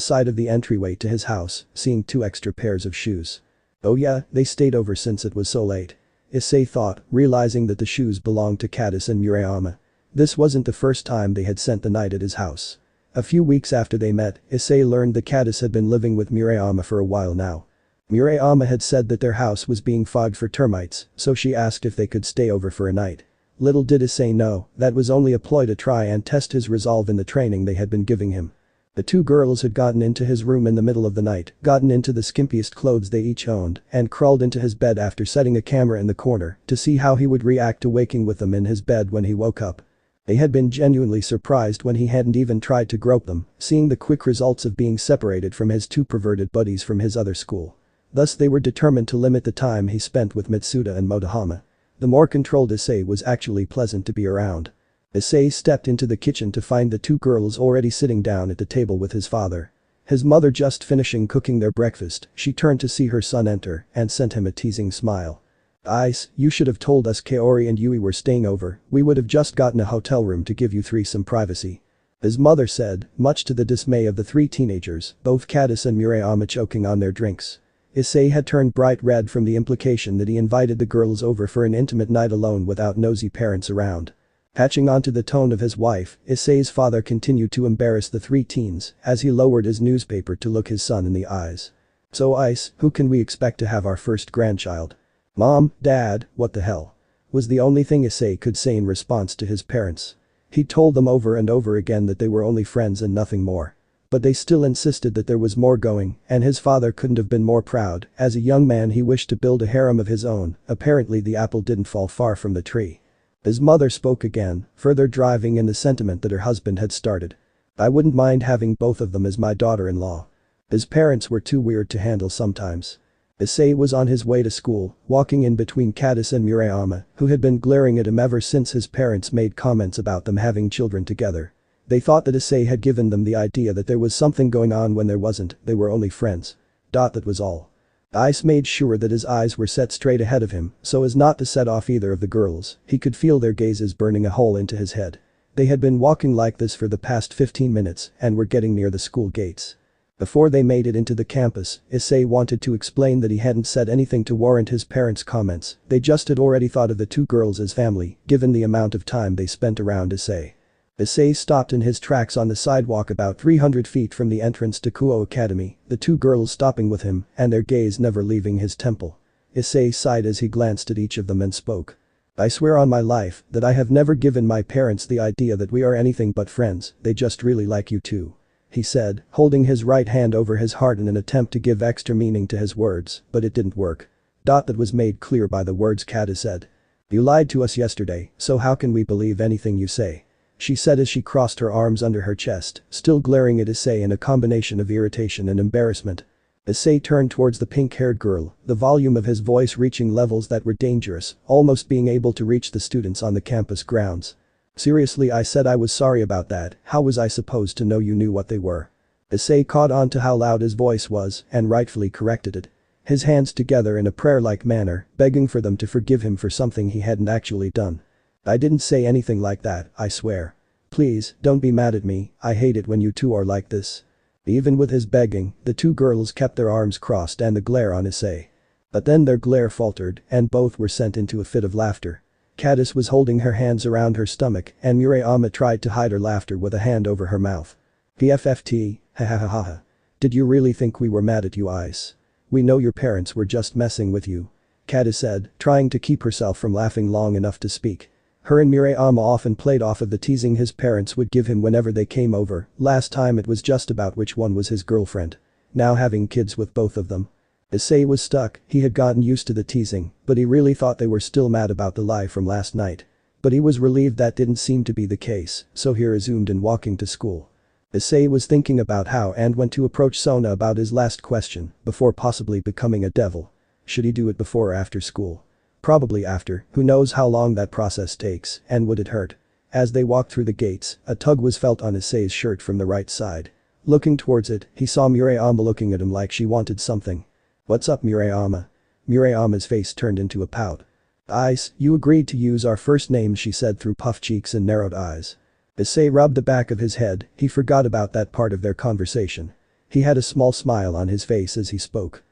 side of the entryway to his house, seeing 2 extra pairs of shoes. Oh yeah, they stayed over since it was so late. Issei thought, realizing that the shoes belonged to katase and murayama. This wasn't the first time they had spent the night at his house. A few weeks after they met, Issei learned that katase had been living with murayama for a while now. Murayama had said that their house was being fogged for termites, so she asked if they could stay over for a night. Little did Issei know, that was only a ploy to try and test his resolve in the training they had been giving him. The 2 girls had gotten into his room in the middle of the night, gotten into the skimpiest clothes they each owned, and crawled into his bed after setting a camera in the corner to see how he would react to waking with them in his bed when he woke up. They had been genuinely surprised when he hadn't even tried to grope them, seeing the quick results of being separated from his 2 perverted buddies from his other school. Thus they were determined to limit the time he spent with Matsuda and Motohama. The more controlled Issei was actually pleasant to be around. Issei stepped into the kitchen to find the 2 girls already sitting down at the table with his father. His mother just finishing cooking their breakfast, she turned to see her son enter and sent him a teasing smile. Ice, you should have told us Kaori and Yui were staying over, we would have just gotten a hotel room to give you 3 some privacy. His mother said, much to the dismay of the 3 teenagers, both katase and Murayama choking on their drinks. Issei had turned bright red from the implication that he invited the girls over for an intimate night alone without nosy parents around. Patching onto the tone of his wife, Issei's father continued to embarrass the 3 teens as he lowered his newspaper to look his son in the eyes. So Ice, who can we expect to have our first grandchild? Mom, Dad, what the hell? Was the only thing Issei could say in response to his parents. He told them over and over again that they were only friends and nothing more. But they still insisted that there was more going, and his father couldn't have been more proud. As a young man he wished to build a harem of his own, apparently the apple didn't fall far from the tree. His mother spoke again, further driving in the sentiment that her husband had started. I wouldn't mind having both of them as my daughter-in-law. His parents were too weird to handle sometimes. Issei was on his way to school, walking in between katase and Murayama, who had been glaring at him ever since his parents made comments about them having children together. They thought that Issei had given them the idea that there was something going on when there wasn't, they were only friends. That was all. Ice made sure that his eyes were set straight ahead of him so as not to set off either of the girls, he could feel their gazes burning a hole into his head. They had been walking like this for the past 15 minutes and were getting near the school gates. Before they made it into the campus, Issei wanted to explain that he hadn't said anything to warrant his parents' comments, they just had already thought of the 2 girls as family, given the amount of time they spent around Issei. Issei stopped in his tracks on the sidewalk about 300 feet from the entrance to Kuo Academy, the 2 girls stopping with him and their gaze never leaving his temple. Issei sighed as he glanced at each of them and spoke. I swear on my life that I have never given my parents the idea that we are anything but friends, they just really like you too. he said, holding his right hand over his heart in an attempt to give extra meaning to his words, but it didn't work. That was made clear by the words Kata said. You lied to us yesterday, so how can we believe anything you say? She said as she crossed her arms under her chest, still glaring at Issei in a combination of irritation and embarrassment. Issei turned towards the pink-haired girl, the volume of his voice reaching levels that were dangerous, almost being able to reach the students on the campus grounds. Seriously, I said I was sorry about that, how was I supposed to know you knew what they were? Issei caught on to how loud his voice was and rightfully corrected it. His hands together in a prayer-like manner, begging for them to forgive him for something he hadn't actually done. I didn't say anything like that, I swear. Please, don't be mad at me, I hate it when you two are like this. Even with his begging, the two girls kept their arms crossed and the glare on Issei. But then their glare faltered and both were sent into a fit of laughter. Katase was holding her hands around her stomach and Murayama tried to hide her laughter with a hand over her mouth. BFFT, ha ha ha ha ha. Did you really think we were mad at you, Ice? We know your parents were just messing with you. Katase said, trying to keep herself from laughing long enough to speak. Her and Murayama often played off of the teasing his parents would give him whenever they came over, last time it was just about which one was his girlfriend. Now having kids with both of them. Issei was stuck, he had gotten used to the teasing, but he really thought they were still mad about the lie from last night. But he was relieved that didn't seem to be the case, so he resumed in walking to school. Issei was thinking about how and when to approach Sona about his last question, before possibly becoming a devil. Should he do it before or after school? Probably after, who knows how long that process takes, and would it hurt? As they walked through the gates, a tug was felt on Issei's shirt from the right side. Looking towards it, he saw Murayama looking at him like she wanted something. What's up, Murayama? Murayama's face turned into a pout. Ice, you agreed to use our first names, she said through puffed cheeks and narrowed eyes. Issei rubbed the back of his head, he forgot about that part of their conversation. He had a small smile on his face as he spoke.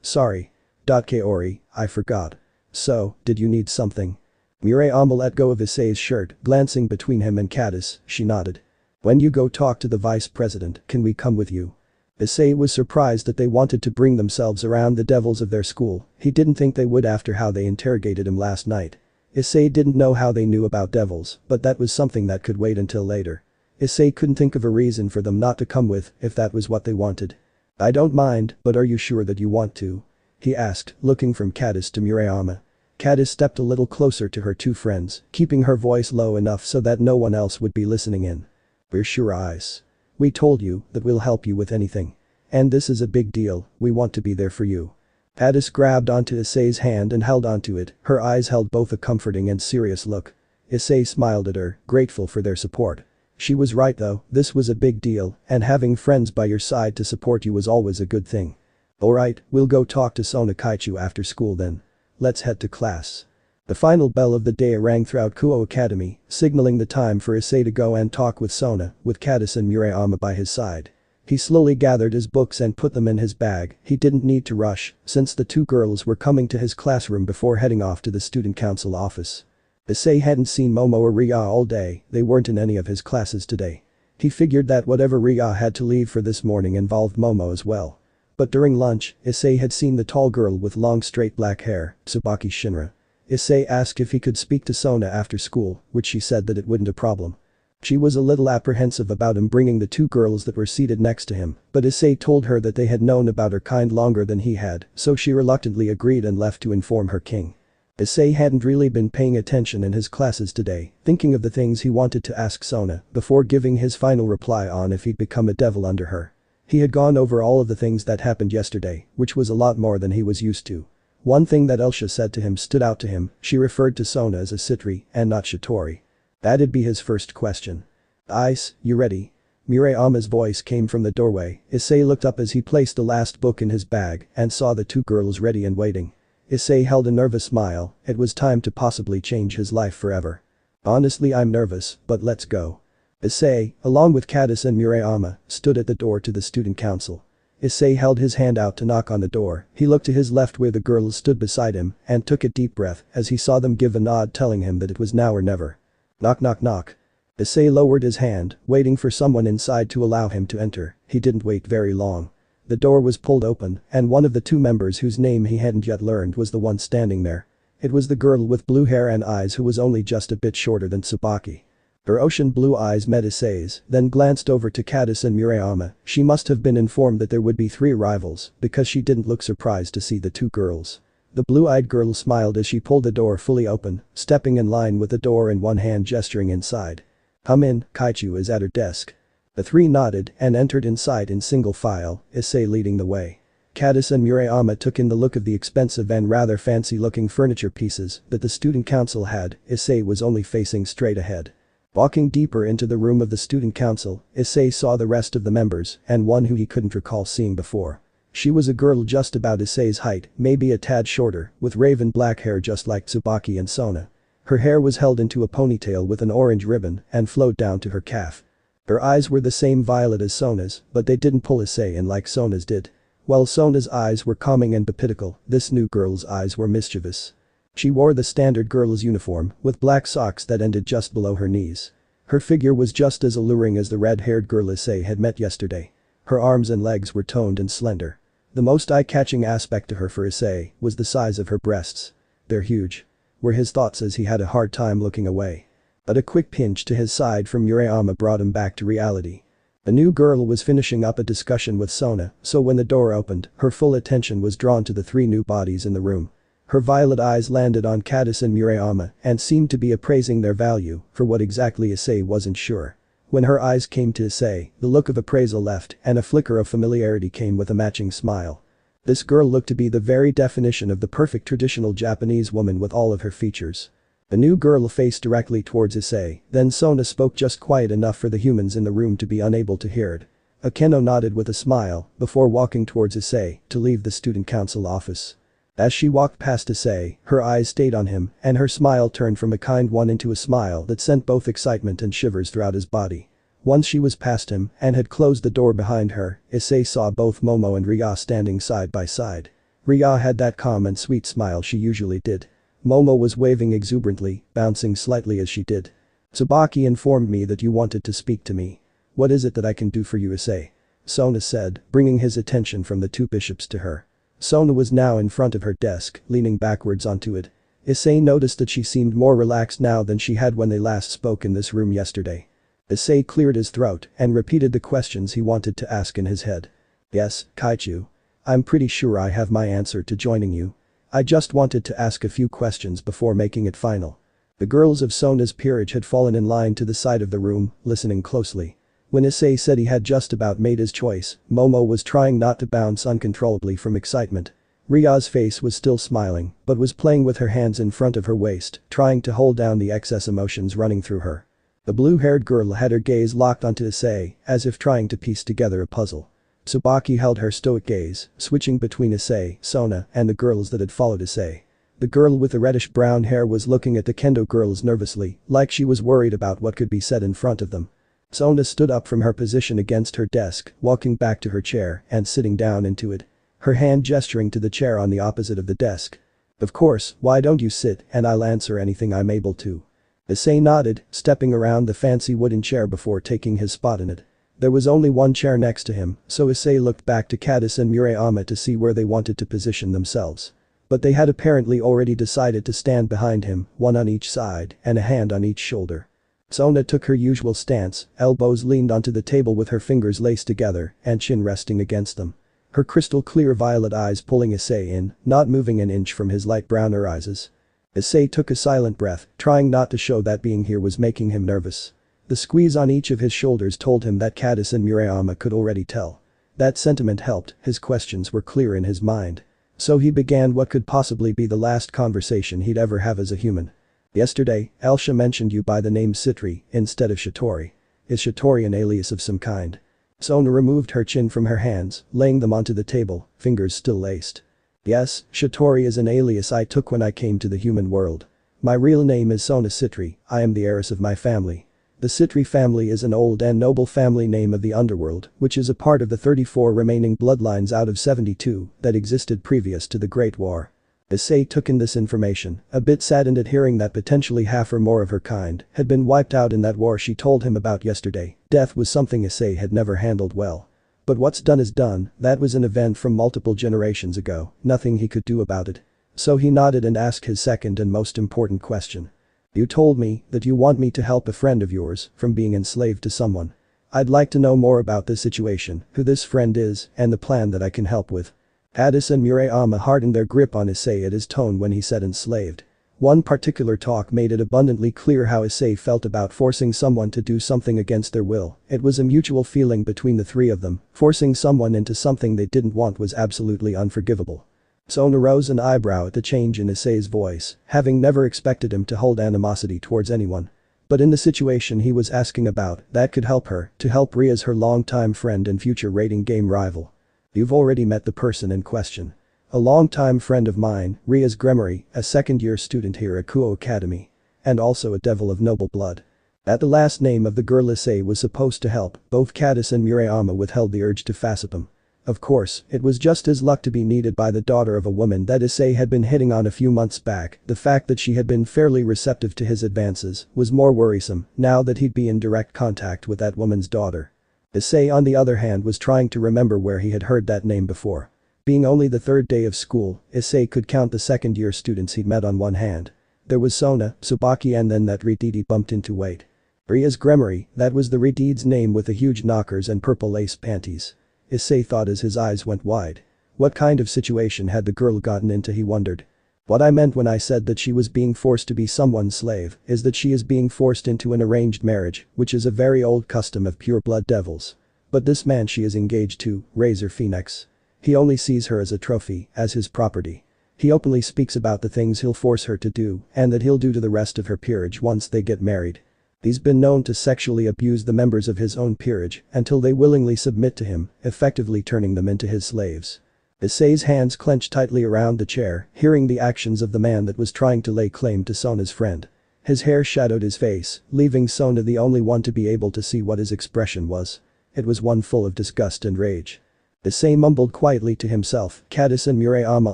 Sorry. Kaori, I forgot. So, did you need something? Murayama let go of Issei's shirt, glancing between him and Katase, she nodded. When you go talk to the vice president, can we come with you? Issei was surprised that they wanted to bring themselves around the devils of their school, he didn't think they would after how they interrogated him last night. Issei didn't know how they knew about devils, but that was something that could wait until later. Issei couldn't think of a reason for them not to come with if that was what they wanted. I don't mind, but are you sure that you want to? He asked, looking from Katase to Murayama. Katase stepped a little closer to her two friends, keeping her voice low enough so that no one else would be listening in. We're sure, Ice. We told you that we'll help you with anything. And this is a big deal, we want to be there for you. Katase grabbed onto Issei's hand and held onto it, her eyes held both a comforting and serious look. Issei smiled at her, grateful for their support. She was right though, this was a big deal, and having friends by your side to support you was always a good thing. Alright, we'll go talk to Sona Kaichu after school then. Let's head to class. The final bell of the day rang throughout Kuo Academy, signaling the time for Issei to go and talk with Sona, with Katase and Murayama by his side. He slowly gathered his books and put them in his bag, he didn't need to rush, since the two girls were coming to his classroom before heading off to the student council office. Issei hadn't seen Momo or Reya all day, they weren't in any of his classes today. He figured that whatever Reya had to leave for this morning involved Momo as well. But during lunch, Issei had seen the tall girl with long straight black hair, Tsubaki Shinra. Issei asked if he could speak to Sona after school, which she said that it wouldn't a problem. She was a little apprehensive about him bringing the two girls that were seated next to him, but Issei told her that they had known about her kind longer than he had, so she reluctantly agreed and left to inform her king. Issei hadn't really been paying attention in his classes today, thinking of the things he wanted to ask Sona before giving his final reply on if he'd become a devil under her. He had gone over all of the things that happened yesterday, which was a lot more than he was used to. One thing that Elsha said to him stood out to him, she referred to Sona as a Citri and not Shitori. That'd be his first question. Ice, you ready? Murayama's voice came from the doorway. Issei looked up as he placed the last book in his bag and saw the two girls ready and waiting. Issei held a nervous smile, it was time to possibly change his life forever. Honestly, I'm nervous, but let's go. Issei, along with Katase and Murayama, stood at the door to the student council. Issei held his hand out to knock on the door, he looked to his left where the girls stood beside him and took a deep breath as he saw them give a nod telling him that it was now or never. Knock knock knock. Issei lowered his hand, waiting for someone inside to allow him to enter, he didn't wait very long. The door was pulled open and one of the two members whose name he hadn't yet learned was the one standing there. It was the girl with blue hair and eyes who was only just a bit shorter than Tsubaki. Her ocean blue eyes met Issei's, then glanced over to katase and Murayama. She must have been informed that there would be 3 rivals, because she didn't look surprised to see the 2 girls. The blue-eyed girl smiled as she pulled the door fully open, stepping in line with the door in one hand gesturing inside. "Come in, Kaichu is at her desk." The 3 nodded and entered inside in single file, Issei leading the way. Katase and Murayama took in the look of the expensive and rather fancy-looking furniture pieces that the student council had. Issei was only facing straight ahead. Walking deeper into the room of the student council, Issei saw the rest of the members and one who he couldn't recall seeing before. She was a girl just about Issei's height, maybe a tad shorter, with raven black hair just like Tsubaki and Sona. Her hair was held into a ponytail with an orange ribbon and flowed down to her calf. Her eyes were the same violet as Sona's, but they didn't pull Issei in like Sona's did. While Sona's eyes were calming and poetical, this new girl's eyes were mischievous. She wore the standard girl's uniform, with black socks that ended just below her knees. Her figure was just as alluring as the red-haired girl Issei had met yesterday. Her arms and legs were toned and slender. The most eye-catching aspect to her for Issei was the size of her breasts. "They're huge," were his thoughts as he had a hard time looking away. But a quick pinch to his side from Murayama brought him back to reality. The new girl was finishing up a discussion with Sona, so when the door opened, her full attention was drawn to the 3 new bodies in the room. Her violet eyes landed on katase and Murayama and seemed to be appraising their value, for what exactly Issei wasn't sure. When her eyes came to Issei, the look of appraisal left and a flicker of familiarity came with a matching smile. This girl looked to be the very definition of the perfect traditional Japanese woman with all of her features. The new girl faced directly towards Issei, then Sona spoke just quiet enough for the humans in the room to be unable to hear it. Akeno nodded with a smile before walking towards Issei to leave the student council office. As she walked past Issei, her eyes stayed on him and her smile turned from a kind one into a smile that sent both excitement and shivers throughout his body. Once she was past him and had closed the door behind her, Issei saw both Momo and Reya standing side by side. Reya had that calm and sweet smile she usually did. Momo was waving exuberantly, bouncing slightly as she did. "Tsubaki informed me that you wanted to speak to me. What is it that I can do for you, Issei?" Sona said, bringing his attention from the 2 bishops to her. Sona was now in front of her desk, leaning backwards onto it. Issei noticed that she seemed more relaxed now than she had when they last spoke in this room yesterday. Issei cleared his throat and repeated the questions he wanted to ask in his head. "Yes, Kaichu. I'm pretty sure I have my answer to joining you. I just wanted to ask a few questions before making it final." The girls of Sona's peerage had fallen in line to the side of the room, listening closely. When Issei said he had just about made his choice, Momo was trying not to bounce uncontrollably from excitement. Reya's face was still smiling, but was playing with her hands in front of her waist, trying to hold down the excess emotions running through her. The blue-haired girl had her gaze locked onto Issei, as if trying to piece together a puzzle. Tsubaki held her stoic gaze, switching between Issei, Sona, and the girls that had followed Issei. The girl with the reddish-brown hair was looking at the kendo girls nervously, like she was worried about what could be said in front of them. Sona stood up from her position against her desk, walking back to her chair and sitting down into it. Her hand gesturing to the chair on the opposite of the desk. "Of course, why don't you sit and I'll answer anything I'm able to." Issei nodded, stepping around the fancy wooden chair before taking his spot in it. There was only one chair next to him, so Issei looked back to katase and Murayama to see where they wanted to position themselves. But they had apparently already decided to stand behind him, one on each side and a hand on each shoulder. Sona took her usual stance, elbows leaned onto the table with her fingers laced together and chin resting against them. Her crystal-clear violet eyes pulling Issei in, not moving an inch from his light brown eyes. Issei took a silent breath, trying not to show that being here was making him nervous. The squeeze on each of his shoulders told him that katase and Murayama could already tell. That sentiment helped, his questions were clear in his mind. So he began what could possibly be the last conversation he'd ever have as a human. "Yesterday, Elsha mentioned you by the name Sitri instead of Shatori. Is Shatori an alias of some kind?" Sona removed her chin from her hands, laying them onto the table, fingers still laced. "Yes, Shatori is an alias I took when I came to the human world. My real name is Sona Sitri, I am the heiress of my family. The Sitri family is an old and noble family name of the underworld, which is a part of the 34 remaining bloodlines out of 72 that existed previous to the Great War." Issei took in this information, a bit saddened at hearing that potentially half or more of her kind had been wiped out in that war she told him about yesterday. Death was something Issei had never handled well. But what's done is done, that was an event from multiple generations ago, nothing he could do about it. So he nodded and asked his second and most important question. You told me that you want me to help a friend of yours from being enslaved to someone. I'd like to know more about this situation, who this friend is, and the plan that I can help with. Katase and Murayama hardened their grip on Issei at his tone when he said enslaved. One particular talk made it abundantly clear how Issei felt about forcing someone to do something against their will. It was a mutual feeling between the three of them. Forcing someone into something they didn't want was absolutely unforgivable. Sona rose an eyebrow at the change in Issei's voice, having never expected him to hold animosity towards anyone. But in the situation he was asking about, that could help her, to help Reya as her longtime friend and future rating game rival. You've already met the person in question. A longtime friend of mine, Reya's Gremory, a second-year student here at Kuo Academy. And also a devil of noble blood. At the last name of the girl Issei was supposed to help, both Katase and Murayama withheld the urge to fassip him. Of course, it was just his luck to be needed by the daughter of a woman that Issei had been hitting on a few months back. The fact that she had been fairly receptive to his advances was more worrisome now that he'd be in direct contact with that woman's daughter. Issei on the other hand was trying to remember where he had heard that name before. Being only the third day of school, Issei could count the second-year students he'd met on one hand. There was Sona, Tsubaki and then that Reed he bumped into weight. Reya's Gremory, that was the Reed's name with the huge knockers and purple lace panties. Issei thought as his eyes went wide. What kind of situation had the girl gotten into, he wondered. What I meant when I said that she was being forced to be someone's slave is that she is being forced into an arranged marriage, which is a very old custom of pure-blood devils. But this man she is engaged to, Razor Phoenix. He only sees her as a trophy, as his property. He openly speaks about the things he'll force her to do and that he'll do to the rest of her peerage once they get married. He's been known to sexually abuse the members of his own peerage until they willingly submit to him, effectively turning them into his slaves. Issei's hands clenched tightly around the chair, hearing the actions of the man that was trying to lay claim to Sona's friend. His hair shadowed his face, leaving Sona the only one to be able to see what his expression was. It was one full of disgust and rage. Issei mumbled quietly to himself, Katase and Murayama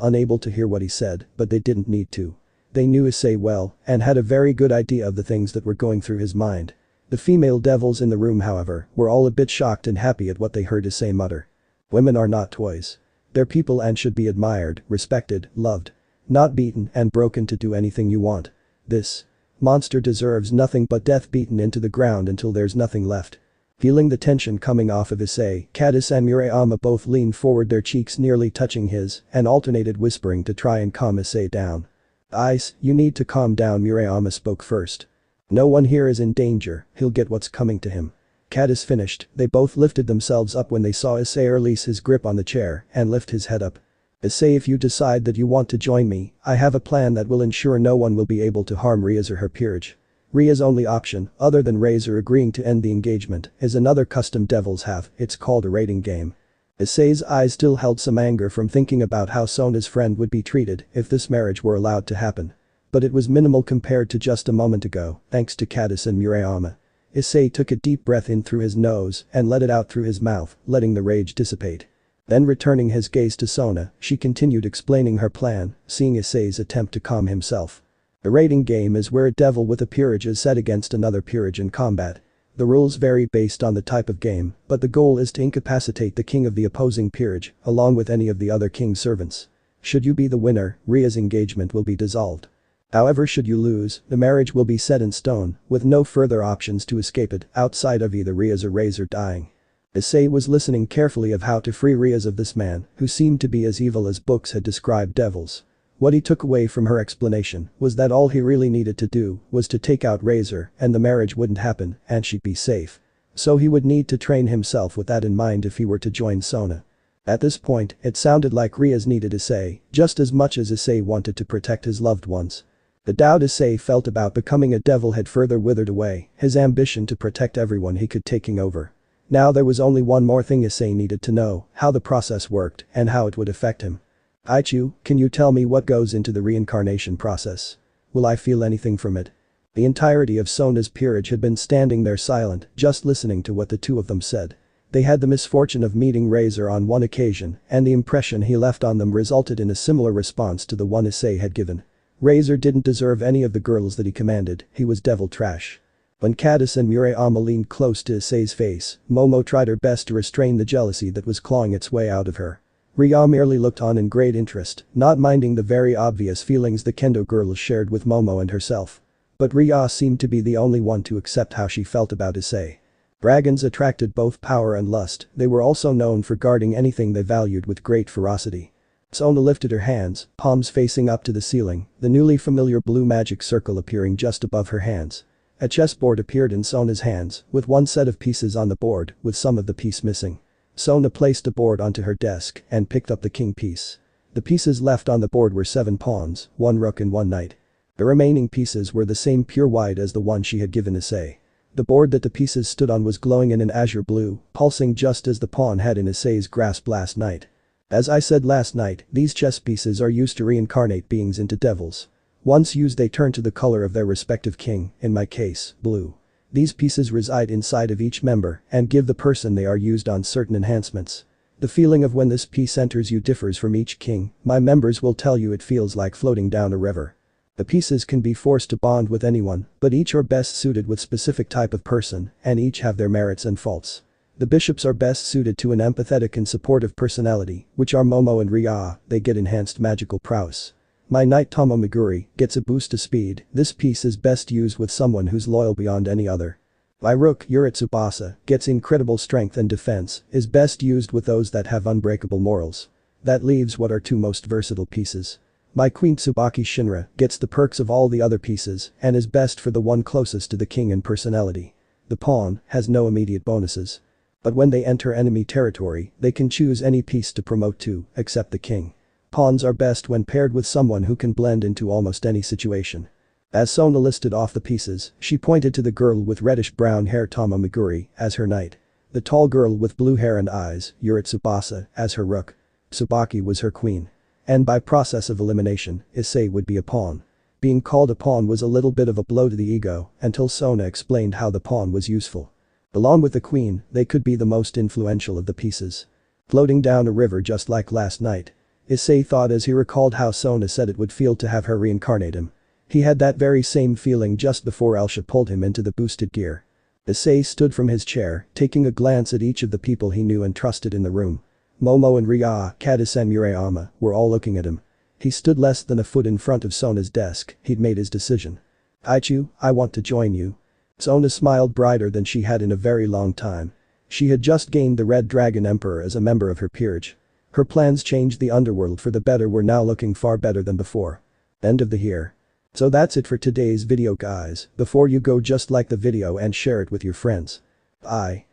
unable to hear what he said, but they didn't need to. They knew Issei well and had a very good idea of the things that were going through his mind. The female devils in the room, however, were all a bit shocked and happy at what they heard Issei mutter. Women are not toys. They're people and should be admired, respected, loved. Not beaten and broken to do anything you want. This monster deserves nothing but death, beaten into the ground until there's nothing left. Feeling the tension coming off of Issei, Katase and Murayama both leaned forward, their cheeks nearly touching his, and alternated whispering to try and calm Issei down. Ice, you need to calm down, Murayama spoke first. No one here is in danger, he'll get what's coming to him. Katase finished, they both lifted themselves up when they saw Issei release his grip on the chair and lift his head up. Issei, if you decide that you want to join me, I have a plan that will ensure no one will be able to harm Reya or her peerage. Reya's only option, other than Razor agreeing to end the engagement, is another custom devils have, it's called a rating game. Issei's eyes still held some anger from thinking about how Sona's friend would be treated if this marriage were allowed to happen. But it was minimal compared to just a moment ago, thanks to Katase and Murayama. Issei took a deep breath in through his nose and let it out through his mouth, letting the rage dissipate. Then returning his gaze to Sona, she continued explaining her plan, seeing Issei's attempt to calm himself. A rating game is where a devil with a peerage is set against another peerage in combat. The rules vary based on the type of game, but the goal is to incapacitate the king of the opposing peerage, along with any of the other king's servants. Should you be the winner, Reya's engagement will be dissolved. However, should you lose, the marriage will be set in stone, with no further options to escape it, outside of either Reya or Razor dying. Issei was listening carefully of how to free Reya of this man, who seemed to be as evil as books had described devils. What he took away from her explanation was that all he really needed to do was to take out Razor and the marriage wouldn't happen and she'd be safe. So he would need to train himself with that in mind if he were to join Sona. At this point, it sounded like Reya needed Issei just as much as Issei wanted to protect his loved ones. The doubt Issei felt about becoming a devil had further withered away, his ambition to protect everyone he could taking over. Now there was only one more thing Issei needed to know, how the process worked and how it would affect him. Aichu, can you tell me what goes into the reincarnation process? Will I feel anything from it? The entirety of Sona's peerage had been standing there silent, just listening to what the two of them said. They had the misfortune of meeting Razor on one occasion, and the impression he left on them resulted in a similar response to the one Issei had given. Razor didn't deserve any of the girls that he commanded, he was devil trash. When Katase and Murayama leaned close to Issei's face, Momo tried her best to restrain the jealousy that was clawing its way out of her. Reya merely looked on in great interest, not minding the very obvious feelings the kendo girls shared with Momo and herself. But Reya seemed to be the only one to accept how she felt about Issei. Dragons attracted both power and lust, they were also known for guarding anything they valued with great ferocity. Sona lifted her hands, palms facing up to the ceiling, the newly familiar blue magic circle appearing just above her hands. A chessboard appeared in Sona's hands, with one set of pieces on the board, with some of the piece missing. Sona placed a board onto her desk and picked up the king piece. The pieces left on the board were 7 pawns, 1 rook and 1 knight. The remaining pieces were the same pure white as the one she had given Issei. The board that the pieces stood on was glowing in an azure blue, pulsing just as the pawn had in Issei's grasp last night. As I said last night, these chess pieces are used to reincarnate beings into devils. Once used they turn to the color of their respective king, in my case, blue. These pieces reside inside of each member and give the person they are used on certain enhancements. The feeling of when this piece enters you differs from each king, my members will tell you it feels like floating down a river. The pieces can be forced to bond with anyone, but each are best suited with specific type of person, and each have their merits and faults. The bishops are best suited to an empathetic and supportive personality, which are Momo and Reya, they get enhanced magical prowess. My knight Tomo Meguri gets a boost to speed, this piece is best used with someone who's loyal beyond any other. My rook Tsubasa gets incredible strength and defense, is best used with those that have unbreakable morals. That leaves what are 2 most versatile pieces. My queen Tsubaki Shinra gets the perks of all the other pieces and is best for the one closest to the king in personality. The pawn has no immediate bonuses. But when they enter enemy territory, they can choose any piece to promote to, except the king. Pawns are best when paired with someone who can blend into almost any situation. As Sona listed off the pieces, she pointed to the girl with reddish-brown hair Tomo Meguri as her knight. The tall girl with blue hair and eyes, Tsubasa, as her rook. Tsubaki was her queen. And by process of elimination, Issei would be a pawn. Being called a pawn was a little bit of a blow to the ego until Sona explained how the pawn was useful. Along with the queen, they could be the most influential of the pieces. Floating down a river just like last night. Issei thought as he recalled how Sona said it would feel to have her reincarnate him. He had that very same feeling just before Elsha pulled him into the boosted gear. Issei stood from his chair, taking a glance at each of the people he knew and trusted in the room. Momo and Reya, katase and murayama, were all looking at him. He stood less than a foot in front of Sona's desk, he'd made his decision. Aichu, I want to join you. Sona smiled brighter than she had in a very long time. She had just gained the Red Dragon Emperor as a member of her peerage. Her plans changed the underworld for the better were now looking far better than before. End of the here. So that's it for today's video guys, before you go just like the video and share it with your friends. Bye.